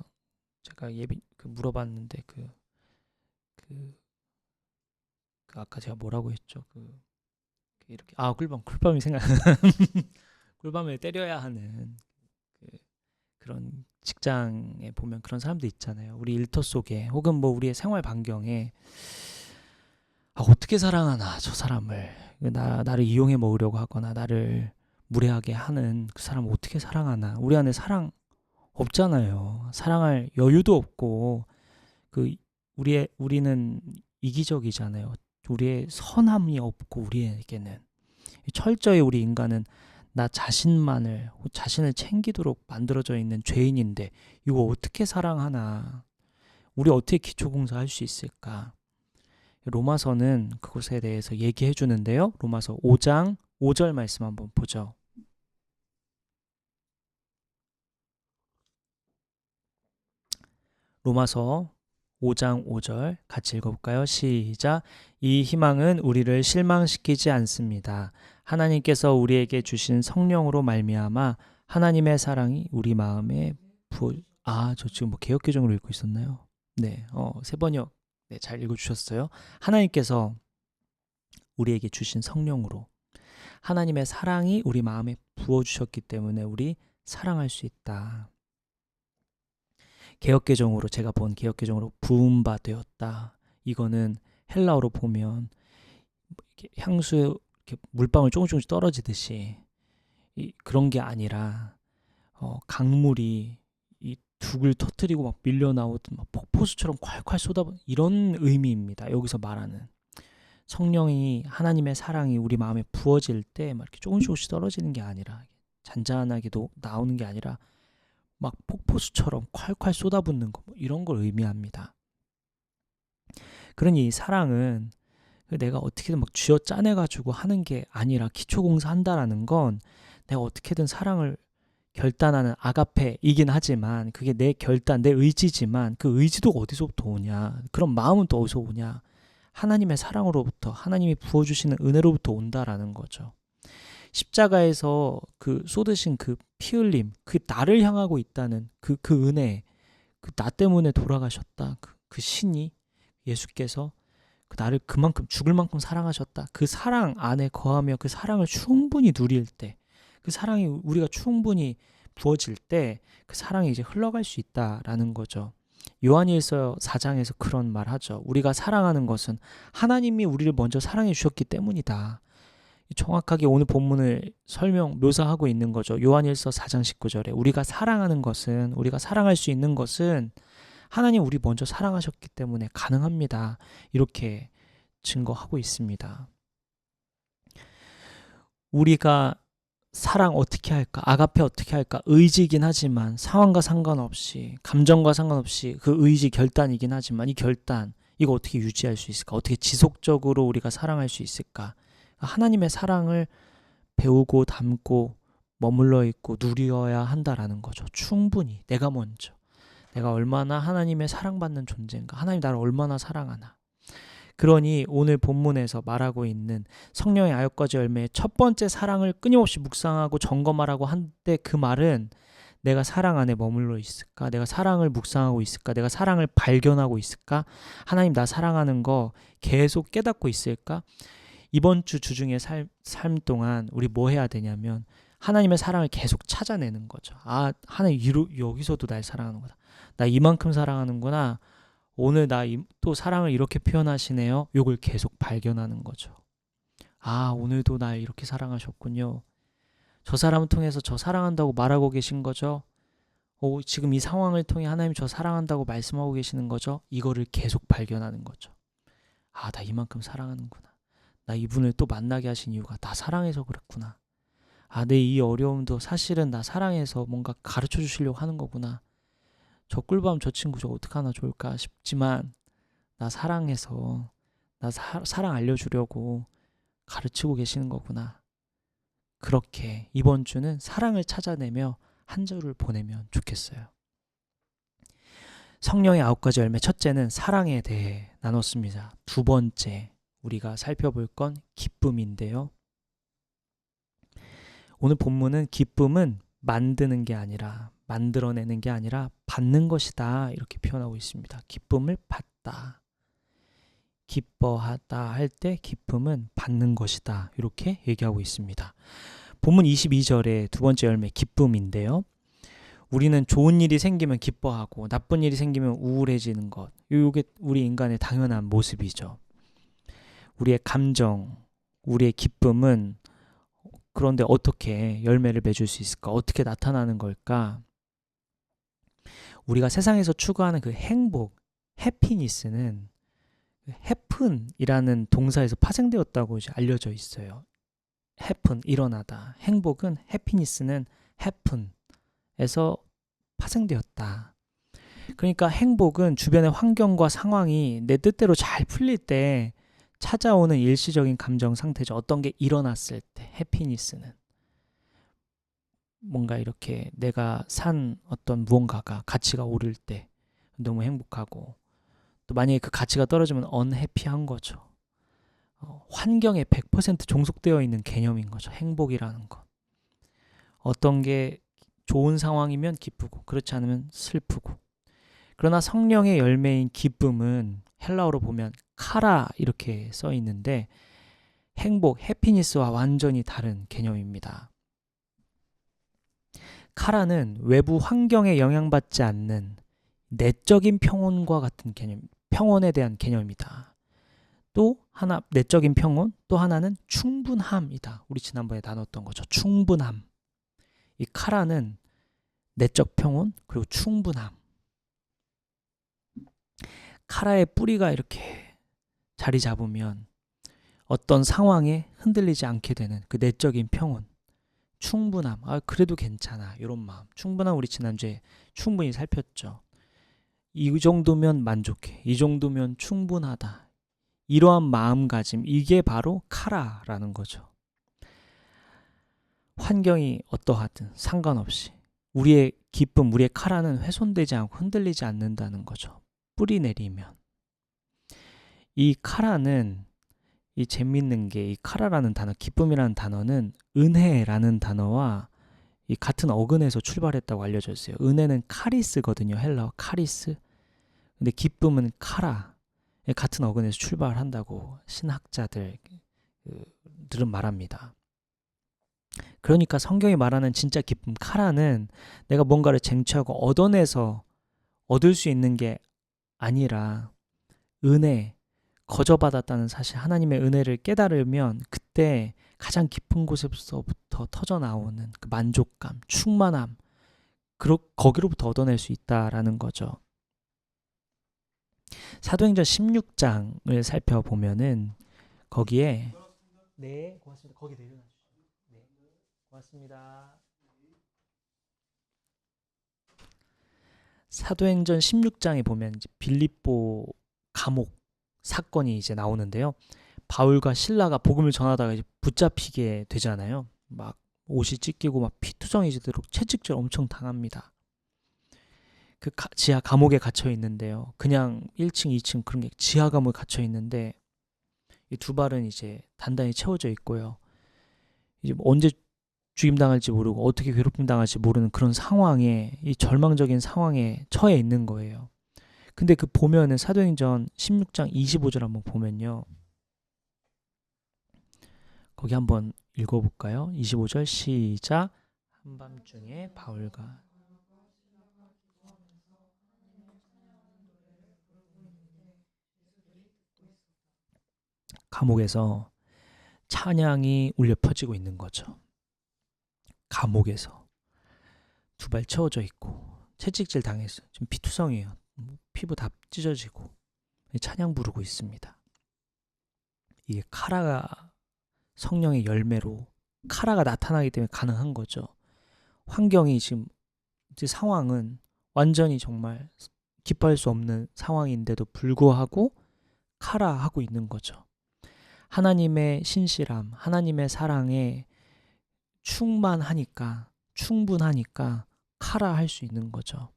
제가 물어봤는데 아까 제가 뭐라고 했죠? 이렇게 꿀밤이 생각. 꿀밤을 때려야 하는 그런 직장에 보면 그런 사람도 있잖아요. 우리 일터 속에 혹은 뭐 우리의 생활 반경에 어떻게 사랑하나 저 사람을 나를 이용해 먹으려고 하거나 나를 무례하게 하는 그 사람을 어떻게 사랑하나. 우리 안에 사랑 없잖아요. 사랑할 여유도 없고 우리는 이기적이잖아요. 우리의 선함이 없고 우리에게는 철저히 우리 인간은 나 자신을 챙기도록 만들어져 있는 죄인인데 이거 어떻게 사랑하나. 우리 어떻게 기초공사할 수 있을까. 로마서는 그것에 대해서 얘기해 주는데요. 로마서 5장 5절 말씀 한번 보죠. 로마서 5장 5절 같이 읽어볼까요? 시작. 이 희망은 우리를 실망시키지 않습니다. 하나님께서 우리에게 주신 성령으로 말미암아 하나님의 사랑이 우리 마음에 저 지금 뭐 개역개정으로 읽고 있었나요? 네, 세번역 네, 잘 읽어주셨어요. 하나님께서 우리에게 주신 성령으로 하나님의 사랑이 우리 마음에 부어주셨기 때문에 우리 사랑할 수 있다. 개역개정으로 제가 본 개역개정으로 부음바 되었다. 이거는 헬라어로 보면 향수에 이렇게 물방울 조금씩 떨어지듯이 그런 게 아니라 강물이 이 둑을 터뜨리고 막 밀려나오듯 막 폭포수처럼 콸콸 쏟아부는 이런 의미입니다. 여기서 말하는 성령이 하나님의 사랑이 우리 마음에 부어질 때 막 이렇게 조금씩 떨어지는 게 아니라 잔잔하게도 나오는 게 아니라 막 폭포수처럼 콸콸 쏟아붓는 거 이런 걸 의미합니다. 그러니 이 사랑은 내가 어떻게든 막 쥐어 짜내가지고 하는 게 아니라 기초공사한다라는 건 내가 어떻게든 사랑을 결단하는 아가페이긴 하지만 그게 내 결단, 내 의지지만 그 의지도 어디서부터 오냐? 그런 마음은 또 어디서 오냐? 하나님의 사랑으로부터, 하나님이 부어주시는 은혜로부터 온다라는 거죠. 십자가에서 그 쏟으신 그 피 흘림, 그 나를 향하고 있다는 그 은혜, 그 나 때문에 돌아가셨다. 그 신이 예수께서 그 나를 그만큼 죽을 만큼 사랑하셨다. 그 사랑 안에 거하며 그 사랑을 충분히 누릴 때, 그 사랑이 우리가 충분히 부어질 때 그 사랑이 이제 흘러갈 수 있다라는 거죠. 요한일서 4장에서 그런 말 하죠. 우리가 사랑하는 것은 하나님이 우리를 먼저 사랑해 주셨기 때문이다. 정확하게 오늘 본문을 묘사하고 있는 거죠. 요한일서 4장 19절에 우리가 사랑하는 것은, 우리가 사랑할 수 있는 것은 하나님 우리 먼저 사랑하셨기 때문에 가능합니다. 이렇게 증거하고 있습니다. 우리가 사랑 어떻게 할까? 아가페 어떻게 할까? 의지이긴 하지만 상황과 상관없이, 감정과 상관없이 그 의지 결단이긴 하지만 이 결단, 이거 어떻게 유지할 수 있을까? 어떻게 지속적으로 우리가 사랑할 수 있을까? 하나님의 사랑을 배우고 담고 머물러 있고 누려야 한다라는 거죠. 충분히 내가 먼저. 내가 얼마나 하나님의 사랑받는 존재인가? 하나님 나를 얼마나 사랑하나? 그러니 오늘 본문에서 말하고 있는 성령의 아홉가지 열매의 첫 번째 사랑을 끊임없이 묵상하고 점검하라고 한때 그 말은 내가 사랑 안에 머물러 있을까? 내가 사랑을 묵상하고 있을까? 내가 사랑을 발견하고 있을까? 하나님 나 사랑하는 거 계속 깨닫고 있을까? 이번 주 주중의 삶 동안 우리 뭐 해야 되냐면 하나님의 사랑을 계속 찾아내는 거죠. 하나님 여기서도 날 사랑하는구나. 나 이만큼 사랑하는구나. 오늘 나 또 사랑을 이렇게 표현하시네요. 이걸 계속 발견하는 거죠. 오늘도 날 이렇게 사랑하셨군요. 저 사람을 통해서 저 사랑한다고 말하고 계신 거죠. 지금 이 상황을 통해 하나님 저 사랑한다고 말씀하고 계시는 거죠. 이거를 계속 발견하는 거죠. 나 이만큼 사랑하는구나. 나 이분을 또 만나게 하신 이유가 나 사랑해서 그랬구나. 내 이 어려움도 사실은 나 사랑해서 뭔가 가르쳐 주시려고 하는 거구나. 저 꿀밤 저 친구 저 어떡하나 좋을까 싶지만 나 사랑해서 나 사랑 알려주려고 가르치고 계시는 거구나. 그렇게 이번 주는 사랑을 찾아내며 한 주를 보내면 좋겠어요. 성령의 9가지 열매 첫째는 사랑에 대해 나눴습니다. 두 번째 우리가 살펴볼 건 기쁨인데요. 오늘 본문은 기쁨은 만드는 게 아니라 만들어내는 게 아니라 받는 것이다 이렇게 표현하고 있습니다. 기쁨을 받다. 기뻐하다 할 때 기쁨은 받는 것이다 이렇게 얘기하고 있습니다. 본문 22절의 두 번째 열매 기쁨인데요. 우리는 좋은 일이 생기면 기뻐하고 나쁜 일이 생기면 우울해지는 것. 이게 우리 인간의 당연한 모습이죠. 우리의 감정, 우리의 기쁨은 그런데 어떻게 열매를 맺을 수 있을까? 어떻게 나타나는 걸까? 우리가 세상에서 추구하는 그 행복, 해피니스는 해픈이라는 동사에서 파생되었다고 이제 알려져 있어요. 해픈, 일어나다. 행복은 해피니스는 해픈에서 파생되었다. 그러니까 행복은 주변의 환경과 상황이 내 뜻대로 잘 풀릴 때 찾아오는 일시적인 감정 상태죠. 어떤 게 일어났을 때 해피니스는 뭔가 이렇게 내가 산 어떤 무언가가 가치가 오를 때 너무 행복하고 또 만약에 그 가치가 떨어지면 언해피한 거죠. 환경에 100% 종속되어 있는 개념인 거죠. 행복이라는 것. 어떤 게 좋은 상황이면 기쁘고 그렇지 않으면 슬프고. 그러나 성령의 열매인 기쁨은 헬라어로 보면 카라 이렇게 써 있는데 행복, 해피니스와 완전히 다른 개념입니다. 카라는 외부 환경에 영향받지 않는 내적인 평온과 같은 개념, 평온에 대한 개념이다. 또 하나, 내적인 평온, 또 하나는 충분함이다. 우리 지난번에 나눴던 거죠. 충분함. 이 카라는 내적 평온, 그리고 충분함. 카라의 뿌리가 이렇게 자리 잡으면 어떤 상황에 흔들리지 않게 되는 그 내적인 평온, 충분함, 그래도 괜찮아, 이런 마음. 충분함 우리 지난주에 충분히 살폈죠. 이 정도면 만족해, 이 정도면 충분하다, 이러한 마음가짐, 이게 바로 카라라는 거죠. 환경이 어떠하든 상관없이 우리의 기쁨, 우리의 카라는 훼손되지 않고 흔들리지 않는다는 거죠. 뿌리 내리면. 이 카라는, 이 재밌는 게 이 카라라는 단어, 기쁨이라는 단어는 은혜라는 단어와 이 같은 어근에서 출발했다고 알려져 있어요. 은혜는 카리스거든요. 헬라어 카리스. 근데 기쁨은 카라. 같은 어근에서 출발한다고 신학자들은 말합니다. 그러니까 성경이 말하는 진짜 기쁨, 카라는 내가 뭔가를 쟁취하고 얻어내서 얻을 수 있는 게 아니라 은혜, 거저받았다는 사실, 하나님의 은혜를 깨달으면 그때 가장 깊은 곳에서부터 터져나오는 그 만족감, 충만함, 거기로부터 얻어낼 수 있다라는 거죠. 사도행전 16장을 살펴보면은 거기에 네, 고맙습니다. 거기 내려놔주시죠. 네, 고맙습니다. 사도행전 16장에 보면 이제 빌립보 감옥 사건이 이제 나오는데요. 바울과 실라가 복음을 전하다가 이제 붙잡히게 되잖아요. 막 옷이 찢기고 막 피투성이지도록 채찍질 엄청 당합니다. 그 지하 감옥에 갇혀 있는데요. 그냥 1층, 2층 그런 게 지하 감옥에 갇혀 있는데 이 두 발은 이제 단단히 채워져 있고요. 이제 언제 죽임 당할지 모르고 어떻게 괴롭힘 당할지 모르는 그런 상황에, 이 절망적인 상황에 처해 있는 거예요. 근데 그 보면은 사도행전 16장 25절 한번 보면요. 거기 한번 읽어볼까요? 25절 시작. 한밤중에 바울과 감옥에서 찬양이 울려 퍼지고 있는 거죠. 감옥에서 두 발 채워져 있고 채찍질 당했어요. 지금 피투성이에요. 피부 다 찢어지고 찬양 부르고 있습니다. 이게 카라가 성령의 열매로 카라가 나타나기 때문에 가능한 거죠. 환경이 지금 상황은 완전히 정말 기뻐할 수 없는 상황인데도 불구하고 카라하고 있는 거죠. 하나님의 신실함, 하나님의 사랑에 충만하니까, 충분하니까 카라할 수 있는 거죠.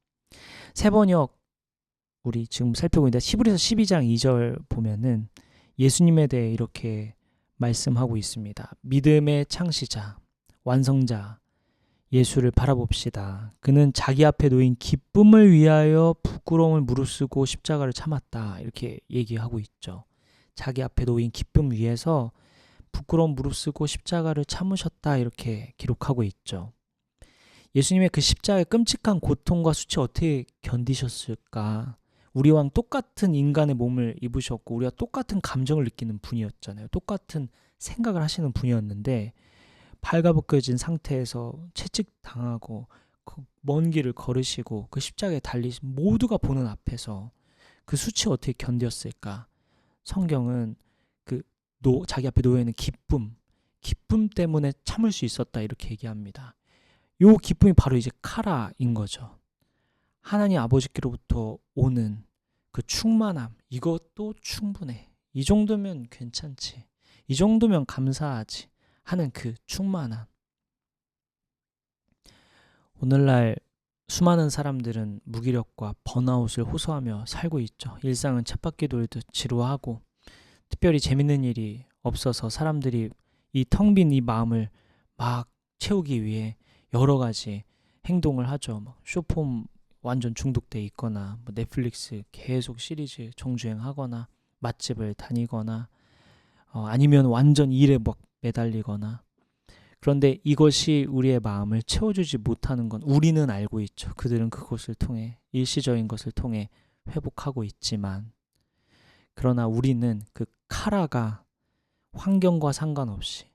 세번역 우리 지금 살펴보고 있는데 히브리서 12장 2절 보면은 예수님에 대해 이렇게 말씀하고 있습니다. 믿음의 창시자, 완성자 예수를 바라봅시다. 그는 자기 앞에 놓인 기쁨을 위하여 부끄러움을 무릅쓰고 십자가를 참았다. 이렇게 얘기하고 있죠. 자기 앞에 놓인 기쁨 위에서 부끄러움 무릅쓰고 십자가를 참으셨다. 이렇게 기록하고 있죠. 예수님의 그 십자가의 끔찍한 고통과 수치 어떻게 견디셨을까? 우리와 똑같은 인간의 몸을 입으셨고 우리와 똑같은 감정을 느끼는 분이었잖아요. 똑같은 생각을 하시는 분이었는데 발가벗겨진 상태에서 채찍당하고 그 먼 길을 걸으시고 그 십자가에 달리신 모두가 보는 앞에서 그 수치 어떻게 견뎠을까? 성경은 자기 앞에 놓여있는 기쁨 때문에 참을 수 있었다 이렇게 얘기합니다. 요 기쁨이 바로 이제 카라인 거죠. 하나님 아버지께로부터 오는 그 충만함, 이것도 충분해. 이 정도면 괜찮지. 이 정도면 감사하지 하는 그 충만함. 오늘날 수많은 사람들은 무기력과 번아웃을 호소하며 살고 있죠. 일상은 쳇바퀴 돌듯 지루하고 특별히 재밌는 일이 없어서 사람들이 이 텅 빈 이 마음을 막 채우기 위해 여러 가지 행동을 하죠. 막 쇼폼 완전 중독돼 있거나 뭐 넷플릭스 계속 시리즈 정주행하거나 맛집을 다니거나 아니면 완전 일에 막 매달리거나. 그런데 이것이 우리의 마음을 채워주지 못하는 건 우리는 알고 있죠. 그들은 그것을 통해 일시적인 것을 통해 회복하고 있지만, 그러나 우리는 그 카라가 환경과 상관없이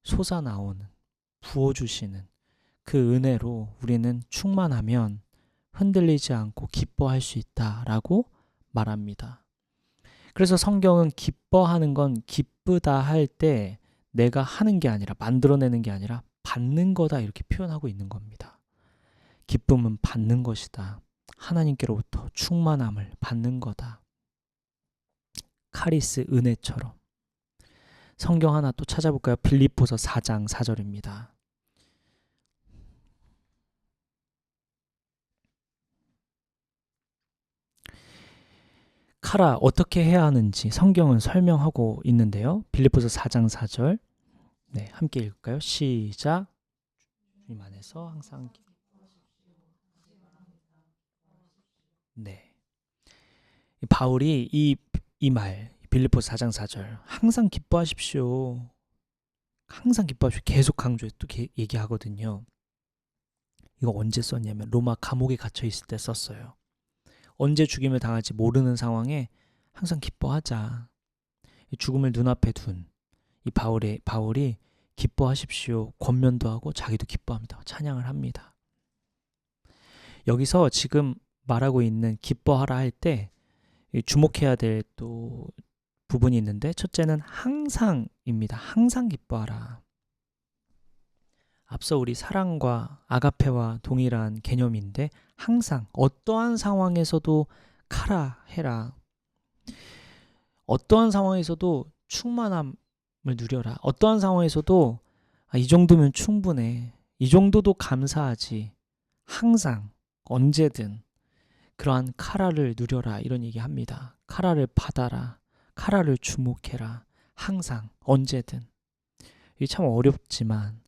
솟아나오는, 부어주시는 그 은혜로 우리는 충만하면 흔들리지 않고 기뻐할 수 있다라고 말합니다. 그래서 성경은 기뻐하는 건 기쁘다 할 때 내가 하는 게 아니라, 만들어내는 게 아니라 받는 거다, 이렇게 표현하고 있는 겁니다. 기쁨은 받는 것이다. 하나님께로부터 충만함을 받는 거다. 카리스, 은혜처럼. 성경 하나 또 찾아볼까요? 빌립보서 4장 4절입니다. 카라, 어떻게 해야 하는지 성경은 설명하고 있는데요. 빌립보서 4장 4절. 네, 함께 읽을까요? 시작. 주님 안에서 항상. 네. 바울이 이 말, 빌립보서 4장 4절, 항상 기뻐하십시오. 항상 기뻐하십시오. 계속 강조해서 또 얘기하거든요. 이거 언제 썼냐면 로마 감옥에 갇혀 있을 때 썼어요. 언제 죽임을 당할지 모르는 상황에 항상 기뻐하자. 죽음을 눈앞에 둔 이 바울이 기뻐하십시오. 권면도 하고 자기도 기뻐합니다. 찬양을 합니다. 여기서 지금 말하고 있는 기뻐하라 할 때 주목해야 될 또 부분이 있는데, 첫째는 항상입니다. 항상 기뻐하라. 앞서 우리 사랑과 아가페와 동일한 개념인데, 항상 어떠한 상황에서도 카라 해라. 어떠한 상황에서도 충만함을 누려라. 어떠한 상황에서도 이 정도면 충분해. 이 정도도 감사하지. 항상 언제든 그러한 카라를 누려라, 이런 얘기합니다. 카라를 받아라. 카라를 주목해라. 항상 언제든. 이게 참 어렵지만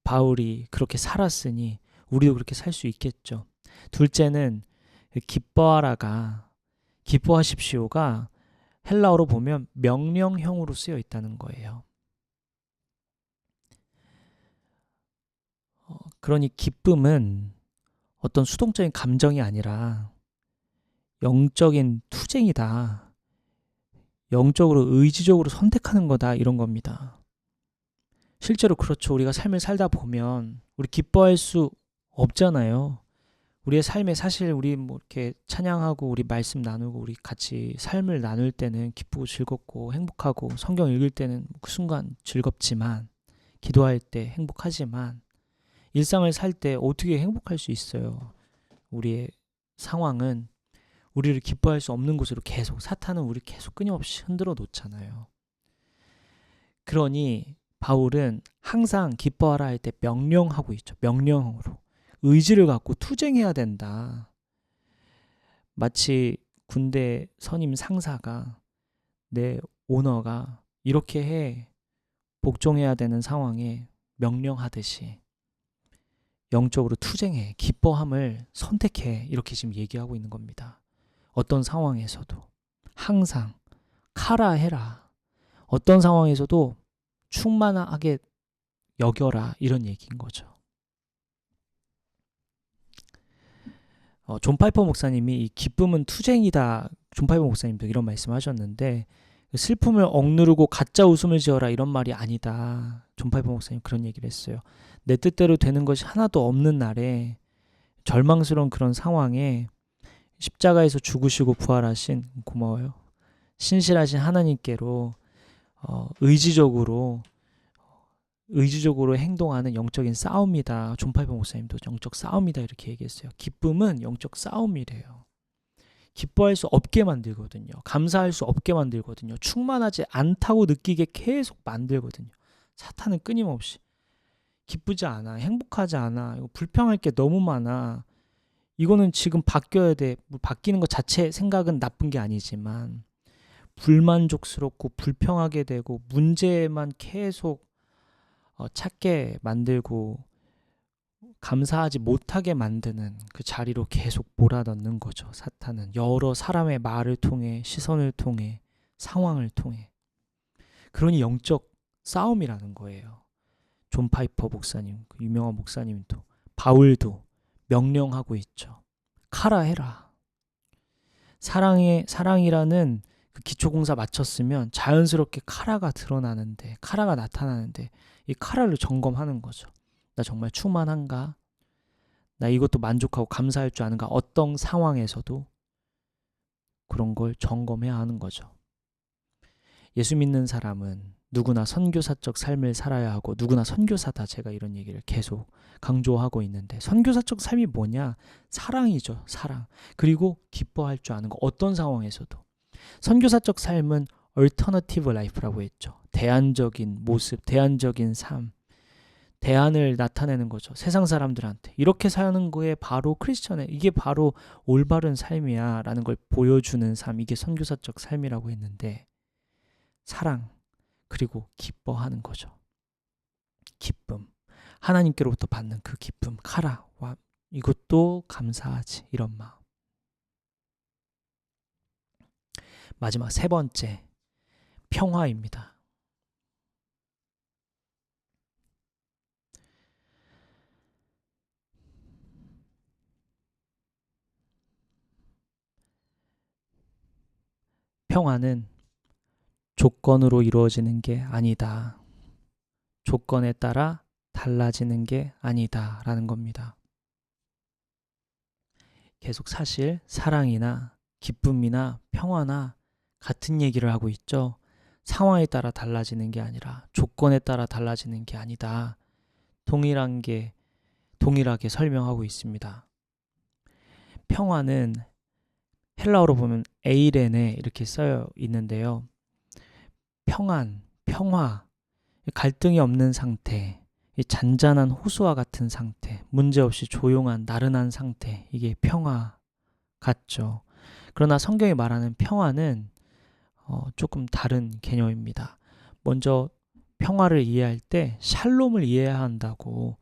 바울이 그렇게 살았으니 우리도 그렇게 살 수 있겠죠. 둘째는 기뻐하라가, 기뻐하십시오가 헬라어로 보면 명령형으로 쓰여 있다는 거예요. 그러니 기쁨은 어떤 수동적인 감정이 아니라 영적인 투쟁이다. 영적으로 의지적으로 선택하는 거다, 이런 겁니다. 실제로 그렇죠. 우리가 삶을 살다 보면 우리 기뻐할 수 없잖아요. 우리의 삶에 사실 우리 뭐 이렇게 찬양하고 우리 말씀 나누고 우리 같이 삶을 나눌 때는 기쁘고 즐겁고 행복하고, 성경 읽을 때는 그 순간 즐겁지만, 기도할 때 행복하지만, 일상을 살 때 어떻게 행복할 수 있어요? 우리의 상황은 우리를 기뻐할 수 없는 곳으로 계속, 사탄은 우리 계속 끊임없이 흔들어 놓잖아요. 그러니 바울은 항상 기뻐하라 할 때 명령하고 있죠. 명령으로. 의지를 갖고 투쟁해야 된다. 마치 군대 선임 상사가, 내 오너가 이렇게 해, 복종해야 되는 상황에 명령하듯이 영적으로 투쟁해, 기뻐함을 선택해, 이렇게 지금 얘기하고 있는 겁니다. 어떤 상황에서도 항상 카라 해라. 어떤 상황에서도 충만하게 여겨라, 이런 얘기인 거죠. 존 파이퍼 목사님이 이 기쁨은 투쟁이다, 존 파이퍼 목사님도 이런 말씀하셨는데, 슬픔을 억누르고 가짜 웃음을 지어라, 이런 말이 아니다. 존 파이퍼 목사님 그런 얘기를 했어요. 내 뜻대로 되는 것이 하나도 없는 날에, 절망스러운 그런 상황에 십자가에서 죽으시고 부활하신, 고마워요, 신실하신 하나님께로 의지적으로 행동하는 영적인 싸움이다. 존 파이퍼 목사님도 영적 싸움이다, 이렇게 얘기했어요. 기쁨은 영적 싸움이래요. 기뻐할 수 없게 만들거든요. 감사할 수 없게 만들거든요. 충만하지 않다고 느끼게 계속 만들거든요. 사탄은 끊임없이 기쁘지 않아, 행복하지 않아, 이거 불평할 게 너무 많아, 이거는 지금 바뀌어야 돼. 바뀌는 것 자체 생각은 나쁜 게 아니지만 불만족스럽고 불평하게 되고 문제만 계속 찾게 만들고 감사하지 못하게 만드는 그 자리로 계속 몰아넣는 거죠. 사탄은 여러 사람의 말을 통해, 시선을 통해, 상황을 통해. 그러니 영적 싸움이라는 거예요. 존 파이퍼 목사님, 그 유명한 목사님도, 바울도 명령하고 있죠. 카라 해라. 사랑이라는 그 기초공사 마쳤으면 자연스럽게 카라가 드러나는데, 카라가 나타나는데, 이 카라를 점검하는 거죠. 나 정말 충만한가? 나 이것도 만족하고 감사할 줄 아는가? 어떤 상황에서도 그런 걸 점검해야 하는 거죠. 예수 믿는 사람은 누구나 선교사적 삶을 살아야 하고, 누구나 선교사다, 제가 이런 얘기를 계속 강조하고 있는데, 선교사적 삶이 뭐냐? 사랑이죠. 사랑. 그리고 기뻐할 줄 아는 거. 어떤 상황에서도. 선교사적 삶은 얼터너티브 라이프라고 했죠. 대안적인 모습, 대안적인 삶, 대안을 나타내는 거죠. 세상 사람들한테. 이렇게 사는 거에 바로 크리스천의, 이게 바로 올바른 삶이야 라는 걸 보여주는 삶, 이게 선교사적 삶이라고 했는데, 사랑, 그리고 기뻐하는 거죠. 기쁨. 하나님께로부터 받는 그 기쁨, 카라와 이것도 감사하지, 이런 마음. 마지막 세 번째, 평화입니다. 평화는 조건으로 이루어지는 게 아니다. 조건에 따라 달라지는 게 아니다 라는 겁니다. 계속 사실 사랑이나 기쁨이나 평화나 같은 얘기를 하고 있죠. 상황에 따라 달라지는 게 아니라 조건에 따라 달라지는 게 아니다. 동일하게 설명하고 있습니다. 평화는 헬라어로 보면 에이레네 이렇게 쓰여 있는데요. 평안, 평화, 갈등이 없는 상태, 잔잔한 호수와 같은 상태, 문제없이 조용한 나른한 상태, 이게 평화 같죠. 그러나 성경이 말하는 평화는 조금 다른 개념입니다. 먼저 평화를 이해할 때 샬롬을 이해해야 한다고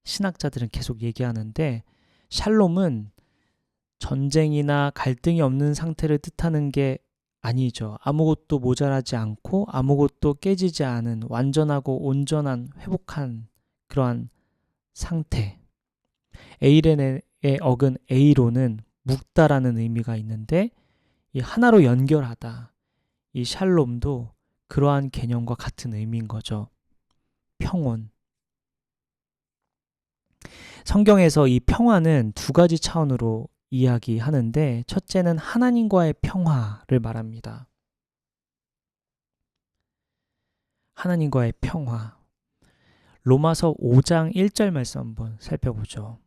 신학자들은 계속 얘기하는데, 샬롬은 전쟁이나 갈등이 없는 상태를 뜻하는 게 아니죠. 아무것도 모자라지 않고 아무것도 깨지지 않은 완전하고 온전한 회복한 그러한 상태. 에이렌의 어근 에이로는 묵다라는 의미가 있는데, 이 하나로 연결하다. 이 샬롬도 그러한 개념과 같은 의미인 거죠. 평온. 성경에서 이 평화는 두 가지 차원으로 이야기하는데, 첫째는 하나님과의 평화를 말합니다. 하나님과의 평화. 로마서 5장 1절 말씀 한번 살펴보죠.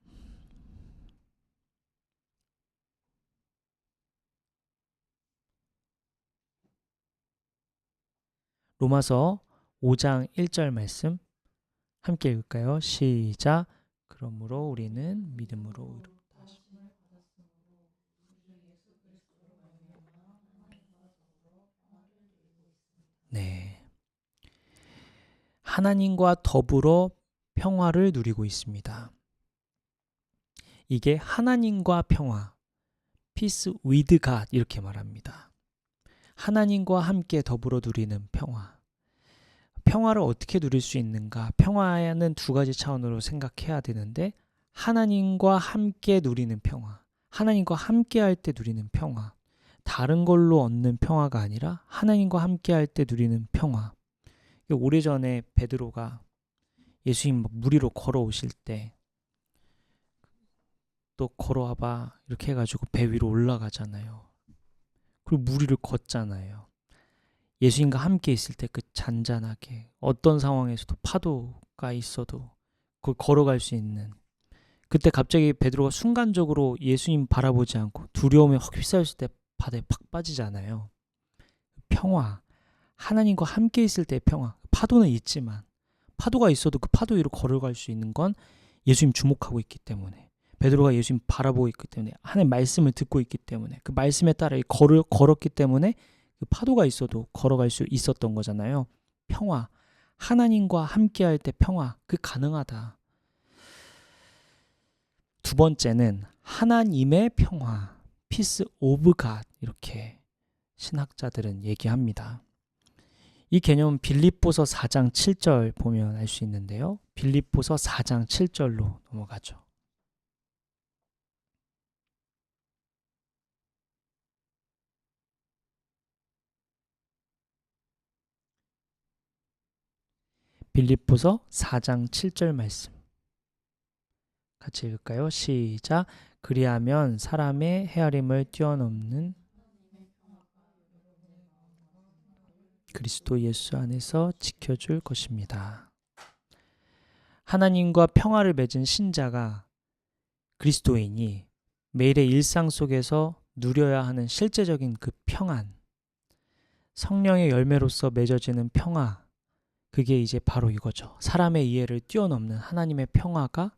로마서 5장 1절 말씀 함께 읽을까요? 시작. 그러므로 우리는 믿음으로 네. 하나님과 더불어 평화를 누리고 있습니다. 이게 하나님과 평화, peace with God 이렇게 말합니다. 하나님과 함께 더불어 누리는 평화. 평화를 어떻게 누릴 수 있는가? 평화는 두 가지 차원으로 생각해야 되는데, 하나님과 함께 누리는 평화, 하나님과 함께 할 때 누리는 평화, 다른 걸로 얻는 평화가 아니라 하나님과 함께 할 때 누리는 평화. 오래전에 베드로가 예수님 물 위로 걸어오실 때, 또 걸어와봐 이렇게 해가지고 배 위로 올라가잖아요. 그리고 물 위를 걷잖아요. 예수님과 함께 있을 때 그 잔잔하게 어떤 상황에서도 파도가 있어도 그걸 걸어갈 수 있는, 그때 갑자기 베드로가 순간적으로 예수님 바라보지 않고 두려움에 확 휩싸였을 때 바다에 팍 빠지잖아요. 평화, 하나님과 함께 있을 때의 평화. 파도는 있지만, 파도가 있어도 그 파도 위로 걸어갈 수 있는 건 예수님 주목하고 있기 때문에, 베드로가 예수님 바라보고 있기 때문에, 하나님의 말씀을 듣고 있기 때문에, 그 말씀에 따라 걸었기 때문에 그 파도가 있어도 걸어갈 수 있었던 거잖아요. 평화, 하나님과 함께 할 때 평화, 그 가능하다. 두 번째는 하나님의 평화, peace of God, 이렇게 신학자들은 얘기합니다. 이 개념은 빌립보서 4장 7절 보면 알 수 있는데요. 빌립보서 4장 7절로 넘어가죠. 빌립보서 4장 7절 말씀 같이 읽을까요? 시작. 그리하면 사람의 헤아림을 뛰어넘는 그리스도 예수 안에서 지켜줄 것입니다. 하나님과 평화를 맺은 신자가 그리스도인이 매일의 일상 속에서 누려야 하는 실제적인 그 평안, 성령의 열매로서 맺어지는 평화, 그게 이제 바로 이거죠. 사람의 이해를 뛰어넘는 하나님의 평화가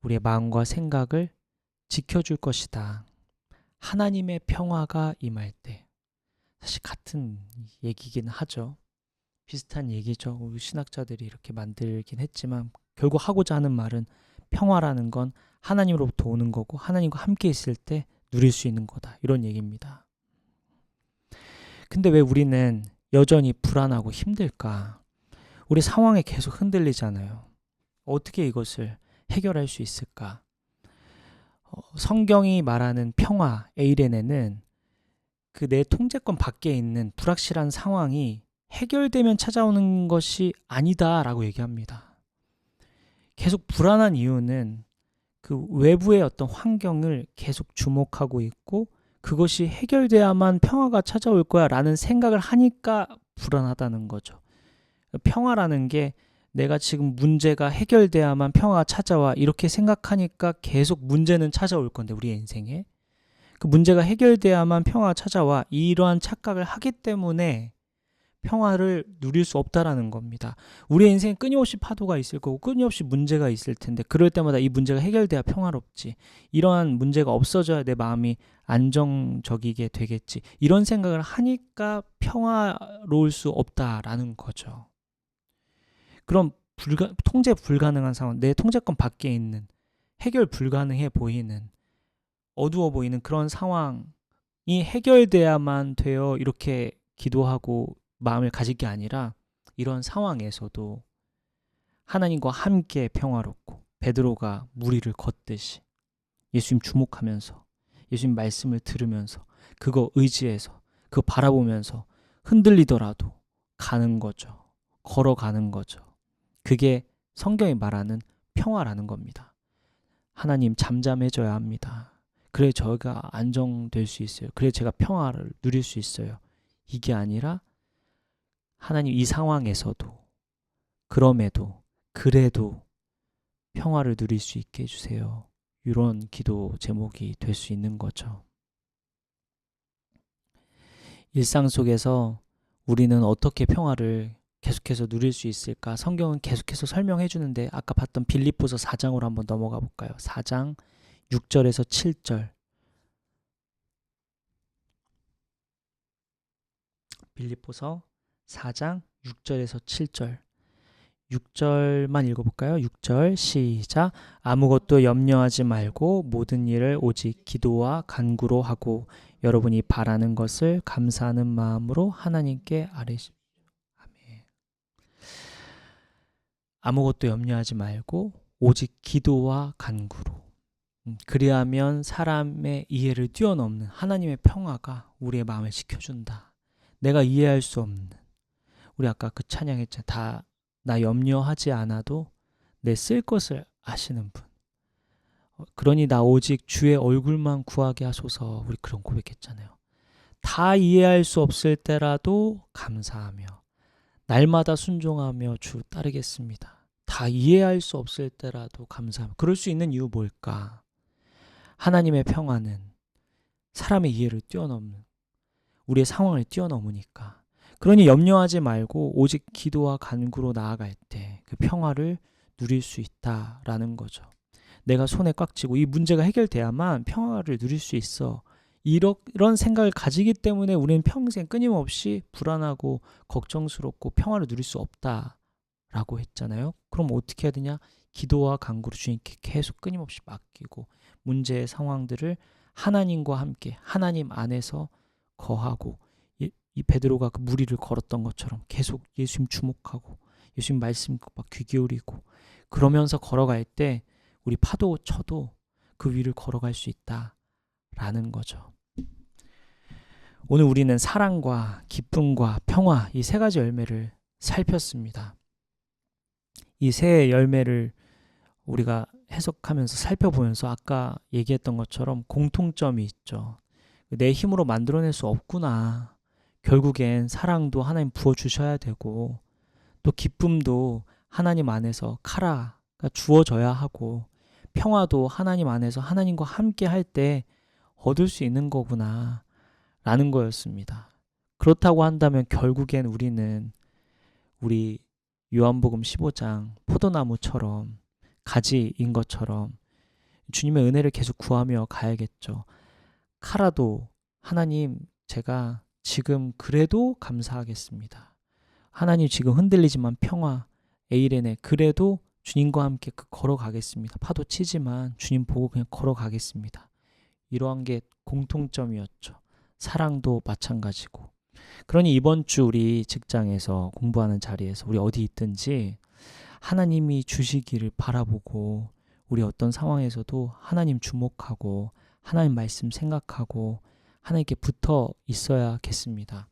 우리의 마음과 생각을 지켜줄 것이다. 하나님의 평화가 임할 때, 사실 같은 얘기긴 하죠. 비슷한 얘기죠. 우리 신학자들이 이렇게 만들긴 했지만 결국 하고자 하는 말은 평화라는 건 하나님으로부터 오는 거고 하나님과 함께 있을 때 누릴 수 있는 거다. 이런 얘기입니다. 근데 왜 우리는 여전히 불안하고 힘들까? 우리 상황에 계속 흔들리잖아요. 어떻게 이것을 해결할 수 있을까? 성경이 말하는 평화, 에이레네는 그 내 통제권 밖에 있는 불확실한 상황이 해결되면 찾아오는 것이 아니다라고 얘기합니다. 계속 불안한 이유는 그 외부의 어떤 환경을 계속 주목하고 있고 그것이 해결돼야만 평화가 찾아올 거야 라는 생각을 하니까 불안하다는 거죠. 평화라는 게 내가 지금 문제가 해결돼야만 평화가 찾아와 이렇게 생각하니까 계속 문제는 찾아올 건데 우리의 인생에 그 문제가 해결돼야만 평화가 찾아와 이러한 착각을 하기 때문에 평화를 누릴 수 없다라는 겁니다. 우리의 인생에 끊임없이 파도가 있을 거고 끊임없이 문제가 있을 텐데 그럴 때마다 이 문제가 해결돼야 평화롭지. 이러한 문제가 없어져야 내 마음이 안정적이게 되겠지. 이런 생각을 하니까 평화로울 수 없다라는 거죠. 그럼 통제 불가능한 상황, 내 통제권 밖에 있는 해결 불가능해 보이는 어두워 보이는 그런 상황이 해결돼야만 돼요. 이렇게 기도하고 마음을 가질 게 아니라 이런 상황에서도 하나님과 함께 평화롭고 베드로가 무리를 걷듯이 예수님 주목하면서 예수님 말씀을 들으면서 그거 의지해서 그거 바라보면서 흔들리더라도 가는 거죠. 걸어가는 거죠. 그게 성경이 말하는 평화라는 겁니다. 하나님 잠잠해져야 합니다. 그래 저희가 안정될 수 있어요. 그래 제가 평화를 누릴 수 있어요. 이게 아니라 하나님 이 상황에서도 그럼에도 그래도 평화를 누릴 수 있게 해주세요. 이런 기도 제목이 될 수 있는 거죠. 일상 속에서 우리는 어떻게 평화를 계속해서 누릴 수 있을까? 성경은 계속해서 설명해 주는데 아까 봤던 빌립보서 4장으로 한번 넘어가 볼까요? 4장 6절에서 7절. 빌립보서 4장 6절에서 7절. 6절만 읽어볼까요? 6절 시작. 아무것도 염려하지 말고 모든 일을 오직 기도와 간구로 하고 여러분이 바라는 것을 감사하는 마음으로 하나님께 아뢰십시오. 아멘. 아무것도 염려하지 말고 오직 기도와 간구로. 그리하면 사람의 이해를 뛰어넘는 하나님의 평화가 우리의 마음을 지켜준다. 내가 이해할 수 없는 우리 아까 그 찬양했잖아. 나 염려하지 않아도 내 쓸 것을 아시는 분. 그러니 나 오직 주의 얼굴만 구하게 하소서. 우리 그런 고백했잖아요. 다 이해할 수 없을 때라도 감사하며 날마다 순종하며 주 따르겠습니다. 다 이해할 수 없을 때라도 감사하며. 그럴 수 있는 이유 뭘까? 하나님의 평화는 사람의 이해를 뛰어넘는 우리의 상황을 뛰어넘으니까. 그러니 염려하지 말고 오직 기도와 간구로 나아갈 때 그 평화를 누릴 수 있다라는 거죠. 내가 손에 꽉 쥐고 이 문제가 해결돼야만 평화를 누릴 수 있어. 이런 생각을 가지기 때문에 우리는 평생 끊임없이 불안하고 걱정스럽고 평화를 누릴 수 없다라고 했잖아요. 그럼 어떻게 해야 되냐? 기도와 간구로 주님께 계속 끊임없이 맡기고 문제의 상황들을 하나님과 함께 하나님 안에서 거하고 이 베드로가 그 무리를 걸었던 것처럼 계속 예수님 주목하고 예수님 말씀 막 귀 기울이고 그러면서 걸어갈 때 우리 파도 쳐도 그 위를 걸어갈 수 있다라는 거죠. 오늘 우리는 사랑과 기쁨과 평화 이 세 가지 열매를 살폈습니다. 이 세 열매를 우리가 해석하면서 살펴보면서 아까 얘기했던 것처럼 공통점이 있죠. 내 힘으로 만들어낼 수 없구나. 결국엔 사랑도 하나님 부어주셔야 되고 또 기쁨도 하나님 안에서 카라가 주어져야 하고 평화도 하나님 안에서 하나님과 함께 할 때 얻을 수 있는 거구나 라는 거였습니다. 그렇다고 한다면 결국엔 우리는 우리 요한복음 15장 포도나무처럼 가지인 것처럼 주님의 은혜를 계속 구하며 가야겠죠. 카라도 하나님 제가 지금 그래도 감사하겠습니다. 하나님 지금 흔들리지만 평화 에이레네 그래도 주님과 함께 걸어가겠습니다. 파도 치지만 주님 보고 그냥 걸어가겠습니다. 이러한 게 공통점이었죠. 사랑도 마찬가지고. 그러니 이번 주 우리 직장에서 공부하는 자리에서 우리 어디 있든지 하나님이 주시기를 바라보고 우리 어떤 상황에서도 하나님 주목하고 하나님 말씀 생각하고 하나님께 붙어 있어야겠습니다.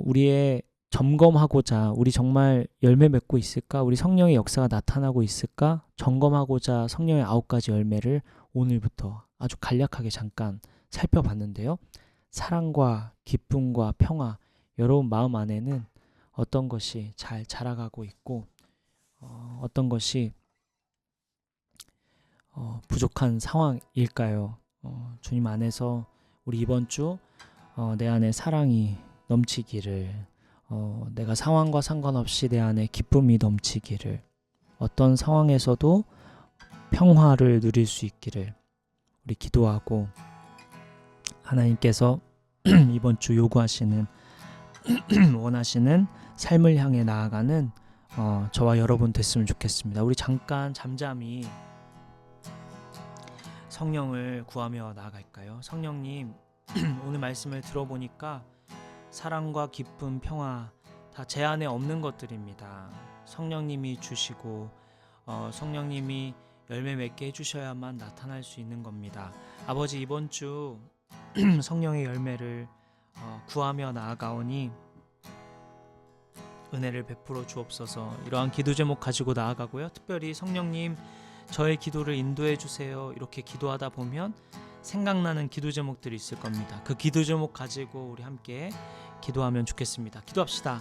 우리의 점검하고자 우리 정말 열매 맺고 있을까? 우리 성령의 역사가 나타나고 있을까? 점검하고자 성령의 9가지 열매를 오늘부터 아주 간략하게 잠깐 살펴봤는데요. 사랑과 기쁨과 평화 여러분 마음 안에는 어떤 것이 잘 자라가고 있고 어떤 것이 부족한 상황일까요? 주님 안에서 우리 이번 주 내 안에 사랑이 넘치기를 내가 상황과 상관없이 내 안에 기쁨이 넘치기를 어떤 상황에서도 평화를 누릴 수 있기를 우리 기도하고 하나님께서 이번 주 요구하시는 원하시는 삶을 향해 나아가는 저와 여러분 됐으면 좋겠습니다. 우리 잠깐 잠잠히 성령을 구하며 나아갈까요? 성령님 오늘 말씀을 들어보니까 사랑과 기쁨, 평화 다 제 안에 없는 것들입니다. 성령님이 주시고 성령님이 열매 맺게 해주셔야만 나타날 수 있는 겁니다. 아버지 이번 주 성령의 열매를 구하며 나아가오니 은혜를 베풀어 주옵소서. 이러한 기도 제목 가지고 나아가고요. 특별히 성령님 저의 기도를 인도해 주세요. 이렇게 기도하다 보면 생각나는 기도 제목들이 있을 겁니다. 그 기도 제목 가지고 우리 함께 기도하면 좋겠습니다. 기도합시다.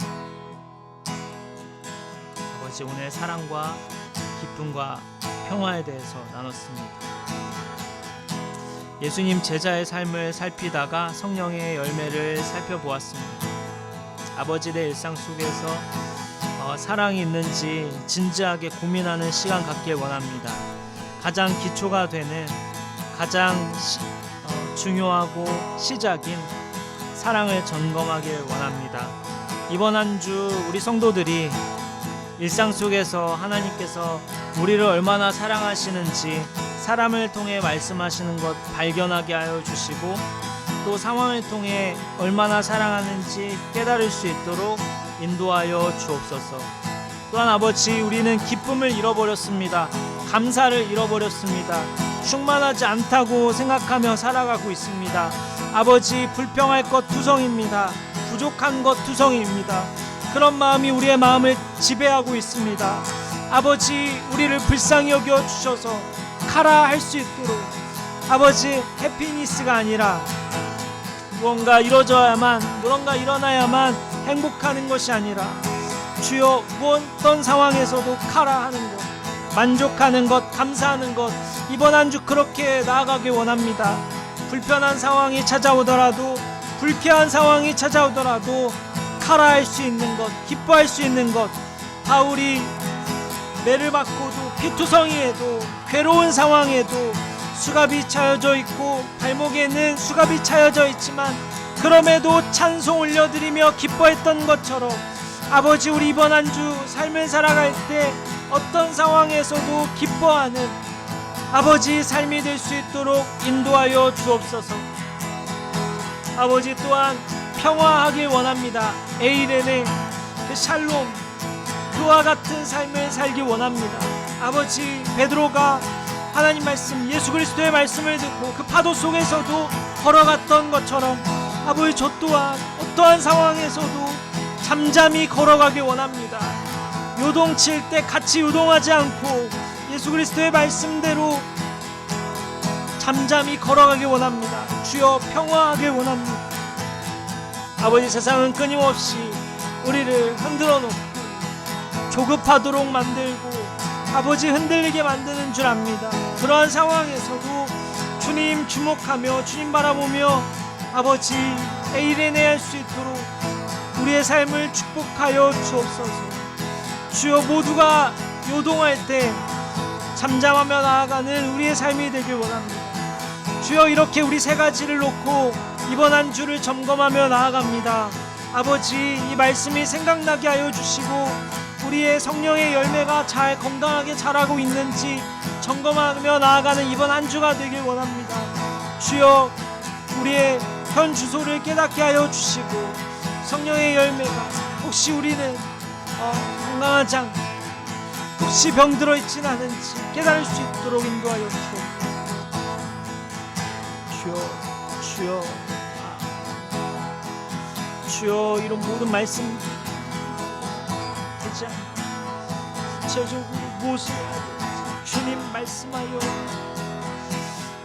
아버지 오늘 사랑과 기쁨과 평화에 대해서 나눴습니다. 예수님 제자의 삶을 살피다가 성령의 열매를 살펴보았습니다. 아버지 내 일상 속에서 사랑이 있는지 진지하게 고민하는 시간 갖길 원합니다. 가장 기초가 되는 가장 중요하고 시작인 사랑을 점검하길 원합니다. 이번 한 주 우리 성도들이 일상 속에서 하나님께서 우리를 얼마나 사랑하시는지 사람을 통해 말씀하시는 것 발견하게 하여 주시고 또 상황을 통해 얼마나 사랑하는지 깨달을 수 있도록 인도하여 주옵소서. 또한 아버지 우리는 기쁨을 잃어버렸습니다. 감사를 잃어버렸습니다. 충만하지 않다고 생각하며 살아가고 있습니다. 아버지 불평할 것 투성입니다. 부족한 것 투성입니다. 그런 마음이 우리의 마음을 지배하고 있습니다. 아버지 우리를 불쌍히 여겨 주셔서 카라 할 수 있도록 아버지 해피니스가 아니라 무언가 이루어져야만 무언가 일어나야만 행복하는 것이 아니라 주여 어떤 상황에서도 카라 하는 것 만족하는 것 감사하는 것 이번 한 주 그렇게 나아가길 원합니다. 불편한 상황이 찾아오더라도 불쾌한 상황이 찾아오더라도 카라 할 수 있는 것 기뻐할 수 있는 것 바울이 매를 맞고도 피투성이에도 괴로운 상황에도 수갑이 차여져 있고 발목에는 수갑이 차여져 있지만 그럼에도 찬송 올려드리며 기뻐했던 것처럼 아버지 우리 이번 한 주 삶을 살아갈 때 어떤 상황에서도 기뻐하는 아버지 삶이 될 수 있도록 인도하여 주옵소서. 아버지 또한 평화하길 원합니다. 에이렌의 그 샬롬, 그와 같은 삶을 살기 원합니다. 아버지, 베드로가 하나님 말씀, 예수 그리스도의 말씀을 듣고 그 파도 속에서도 걸어갔던 것처럼 아버지, 저 또한 어떠한 상황에서도 잠잠히 걸어가길 원합니다. 요동칠 때 같이 요동하지 않고 예수 그리스도의 말씀대로 잠잠히 걸어가길 원합니다. 주여, 평화하길 원합니다. 아버지, 세상은 끊임없이 우리를 흔들어 놓고 조급하도록 만들고 아버지, 흔들리게 만드는 줄 압니다. 그러한 상황에서도 주님 주목하며 주님 바라보며 아버지, 에이레네 할 수 있도록 우리의 삶을 축복하여 주옵소서. 주여, 모두가 요동할 때 잠잠하며 나아가는 우리의 삶이 되길 원합니다. 주여, 이렇게 우리 세 가지를 놓고 이번 한 주를 점검하며 나아갑니다. 아버지, 이 말씀이 생각나게 하여 주시고 우리의 성령의 열매가 잘 건강하게 자라고 있는지 점검하며 나아가는 이번 한 주가 되길 원합니다. 주여, 우리의 현 주소를 깨닫게 하여 주시고 성령의 열매가 혹시 우리는 건강하지 않고 혹시 병들어 있지는 않은지 깨달을 수 있도록 인도하여 주옵소서. 주여, 이런 모든 말씀 되지 않고 구체적으로 무엇을 해야 되는지 주님 말씀하여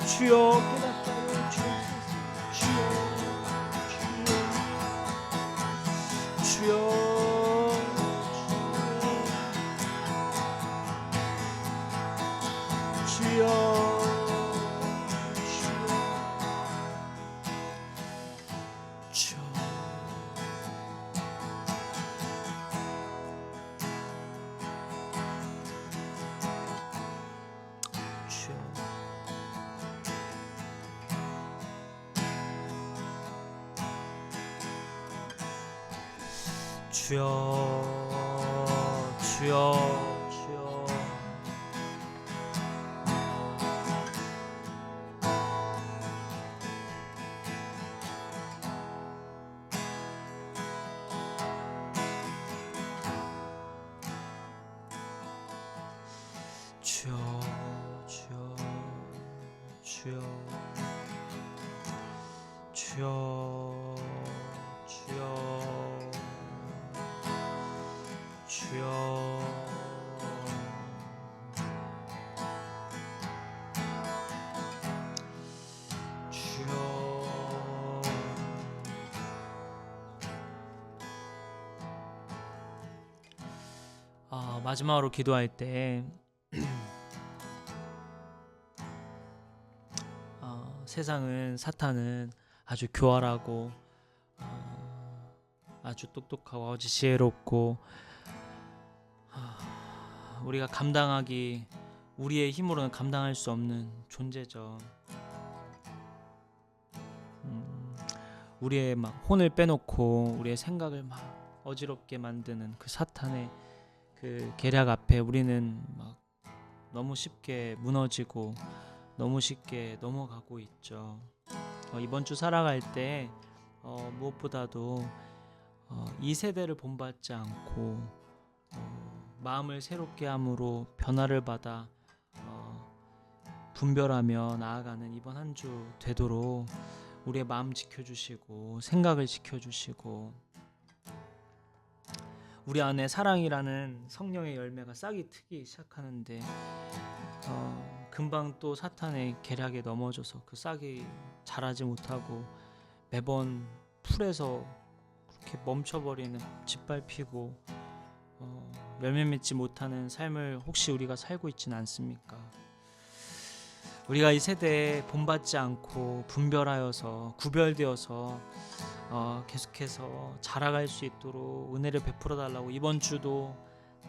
주여 깨닫게 하여 주옵소서. 주여 마지막으로 기도할 때 세상은, 사탄은 아주 교활하고 아주 똑똑하고 아주 지혜롭고 우리가 감당하기, 우리의 힘으로는 감당할 수 없는 존재죠. 우리의 막 혼을 빼놓고 우리의 생각을 막 어지럽게 만드는 그 사탄의 그 계략 앞에 우리는 막 너무 쉽게 무너지고 너무 쉽게 넘어가고 있죠. 이번 주 살아갈 때 무엇보다도 이 세대를 본받지 않고 마음을 새롭게 함으로 변화를 받아 분별하며 나아가는 이번 한 주 되도록 우리의 마음 지켜주시고 생각을 지켜주시고 우리 안에 사랑이라는 성령의 열매가 싹이 트기 시작하는데 금방 또 사탄의 계략에 넘어져서 그 싹이 자라지 못하고 매번 풀에서 그렇게 멈춰버리는, 짓밟히고 열매 맺지 못하는 삶을 혹시 우리가 살고 있지는 않습니까? 우리가 이 세대에 본받지 않고 분별하여서 구별되어서 계속해서 자라갈 수 있도록 은혜를 베풀어 달라고 이번 주도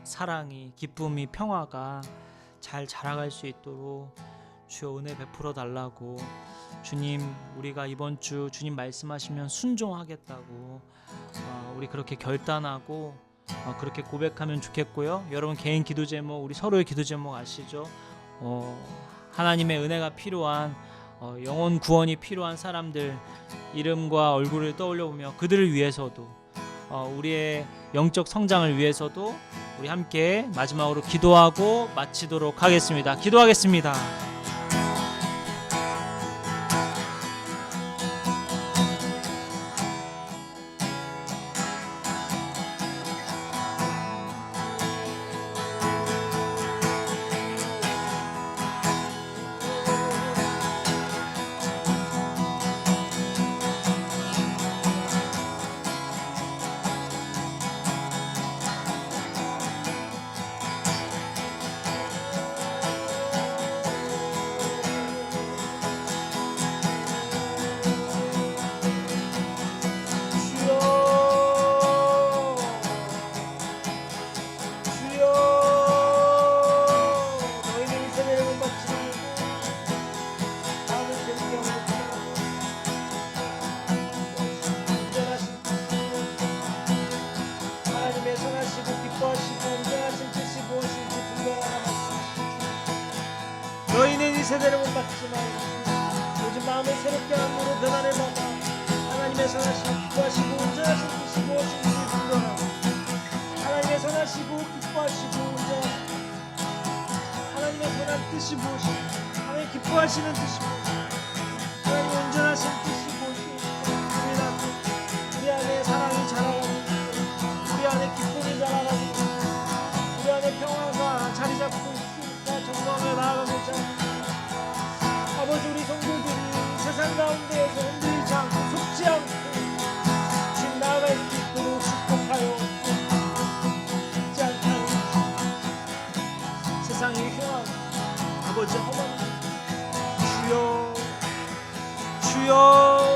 사랑이, 기쁨이, 평화가 잘 자라갈 수 있도록 주여 은혜 베풀어 달라고, 주님 우리가 이번 주 주님 말씀하시면 순종하겠다고 우리 그렇게 결단하고 그렇게 고백하면 좋겠고요. 여러분 개인 기도 제목, 우리 서로의 기도 제목 아시죠? 하나님의 은혜가 필요한 영혼 구원이 필요한 사람들 이름과 얼굴을 떠올려 보며 그들을 위해서도 우리의 영적 성장을 위해서도 우리 함께 마지막으로 기도하고 마치도록 하겠습니다. 기도하겠습니다. 너희는 이 세대를 본받지만 요즘 마음을 새롭게 함으로 변화를 받아 하나님의 선하시고 기뻐하시고 온전하신 뜻이 무엇인지 분별하라. 하나님의 선하시고 기뻐하시고 온전하신 하나님의 선한 뜻이 무엇인지, 하나님 기뻐하시는 뜻이 무엇인지, 하나님 온전하신 뜻이 무엇인지 우리 안에 사랑이 자라가고 우리 안에 기쁨이 자라가고 우리 안에 평화가 자리 잡고 있으니까 정성을 나아가고자 아버지, 우리 성도들이 세상 가운데에서 흔들리지 않고 속지 않고 지금 나아갈 수 있도록 축복하여 죽지 않게 하여 세상의 흉한 아버지 험한 주여 주여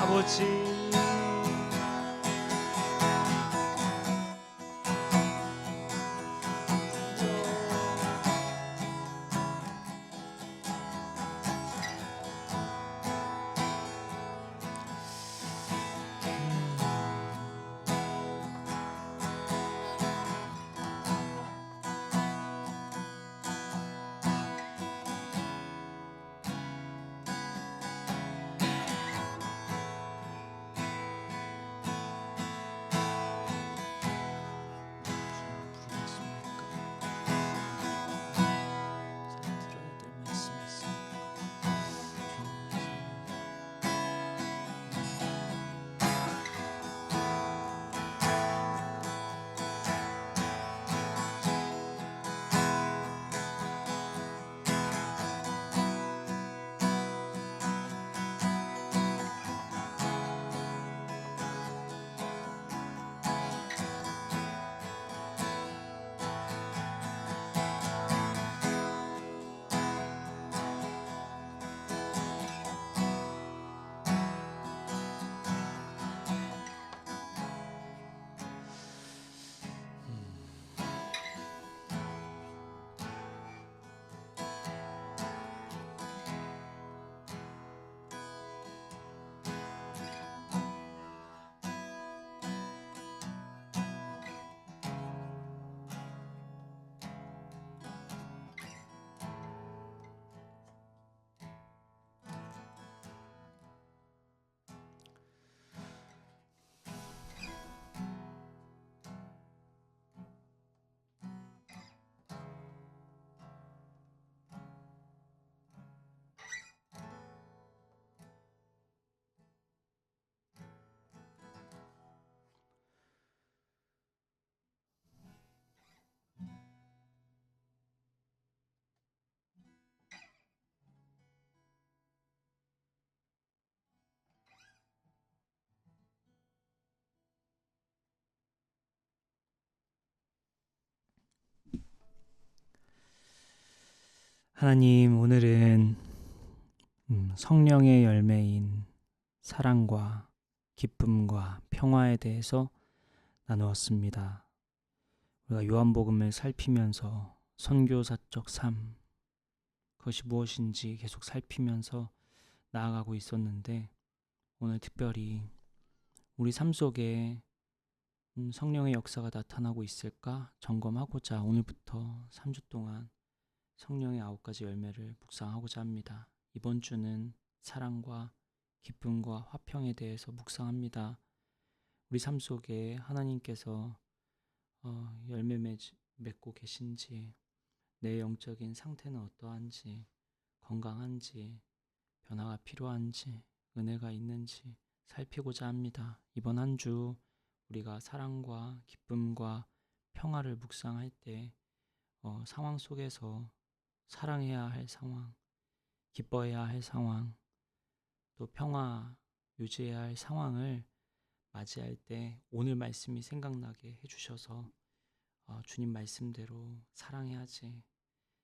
아버지 하나님, 오늘은 성령의 열매인 사랑과 기쁨과 평화에 대해서 나누었습니다. 우리가 요한복음을 살피면서 선교사적 삶, 그것이 무엇인지 계속 살피면서 나아가고 있었는데, 오늘 특별히 우리 삶 속에 성령의 역사가 나타나고 있을까 점검하고자 오늘부터 3주 동안 성령의 9가지 열매를 묵상하고자 합니다. 이번 주는 사랑과 기쁨과 화평에 대해서 묵상합니다. 우리 삶 속에 하나님께서 열매 맺고 계신지, 내 영적인 상태는 어떠한지, 건강한지, 변화가 필요한지, 은혜가 있는지 살피고자 합니다. 이번 한 주 우리가 사랑과 기쁨과 평화를 묵상할 때 상황 속에서 사랑해야 할 상황, 기뻐해야 할 상황, 또 평화 유지해야 할 상황을 맞이할 때 오늘 말씀이 생각나게 해주셔서 주님 말씀대로 사랑해야지,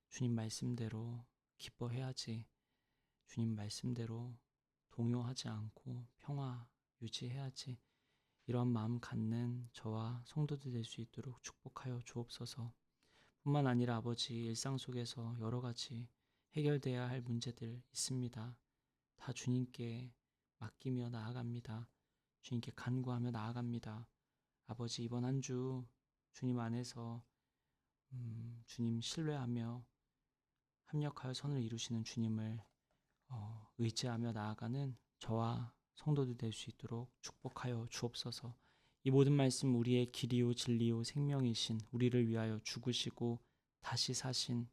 주님 말씀대로 기뻐해야지, 주님 말씀대로 동요하지 않고 평화 유지해야지, 이런 마음 갖는 저와 성도들 될 수 있도록 축복하여 주옵소서. 뿐만 아니라 아버지, 일상 속에서 여러 가지 해결돼야 할 문제들 있습니다. 다 주님께 맡기며 나아갑니다. 주님께 간구하며 나아갑니다. 아버지, 이번 한 주 주님 안에서 주님 신뢰하며 합력하여 선을 이루시는 주님을 의지하며 나아가는 저와 성도들 될 수 있도록 축복하여 주옵소서. 이 모든 말씀 우리의 길이요 진리요 생명이신, 우리를 위하여 죽으시고 다시 사신,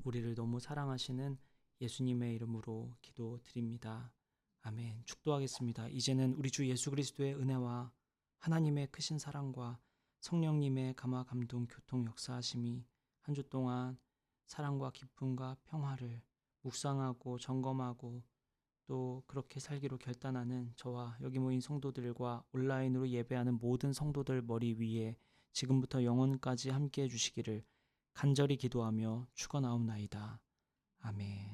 우리를 너무 사랑하시는 예수님의 이름으로 기도드립니다. 아멘. 축도하겠습니다. 이제는 우리 주 예수 그리스도의 은혜와 하나님의 크신 사랑과 성령님의 감화 감동 교통 역사하심이 한 주 동안 사랑과 기쁨과 평화를 묵상하고 점검하고 또 그렇게 살기로 결단하는 저와 여기 모인 성도들과 온라인으로 예배하는 모든 성도들 머리 위에 지금부터 영원까지 함께해 주시기를 간절히 기도하며 축원하옵나이다. 아멘.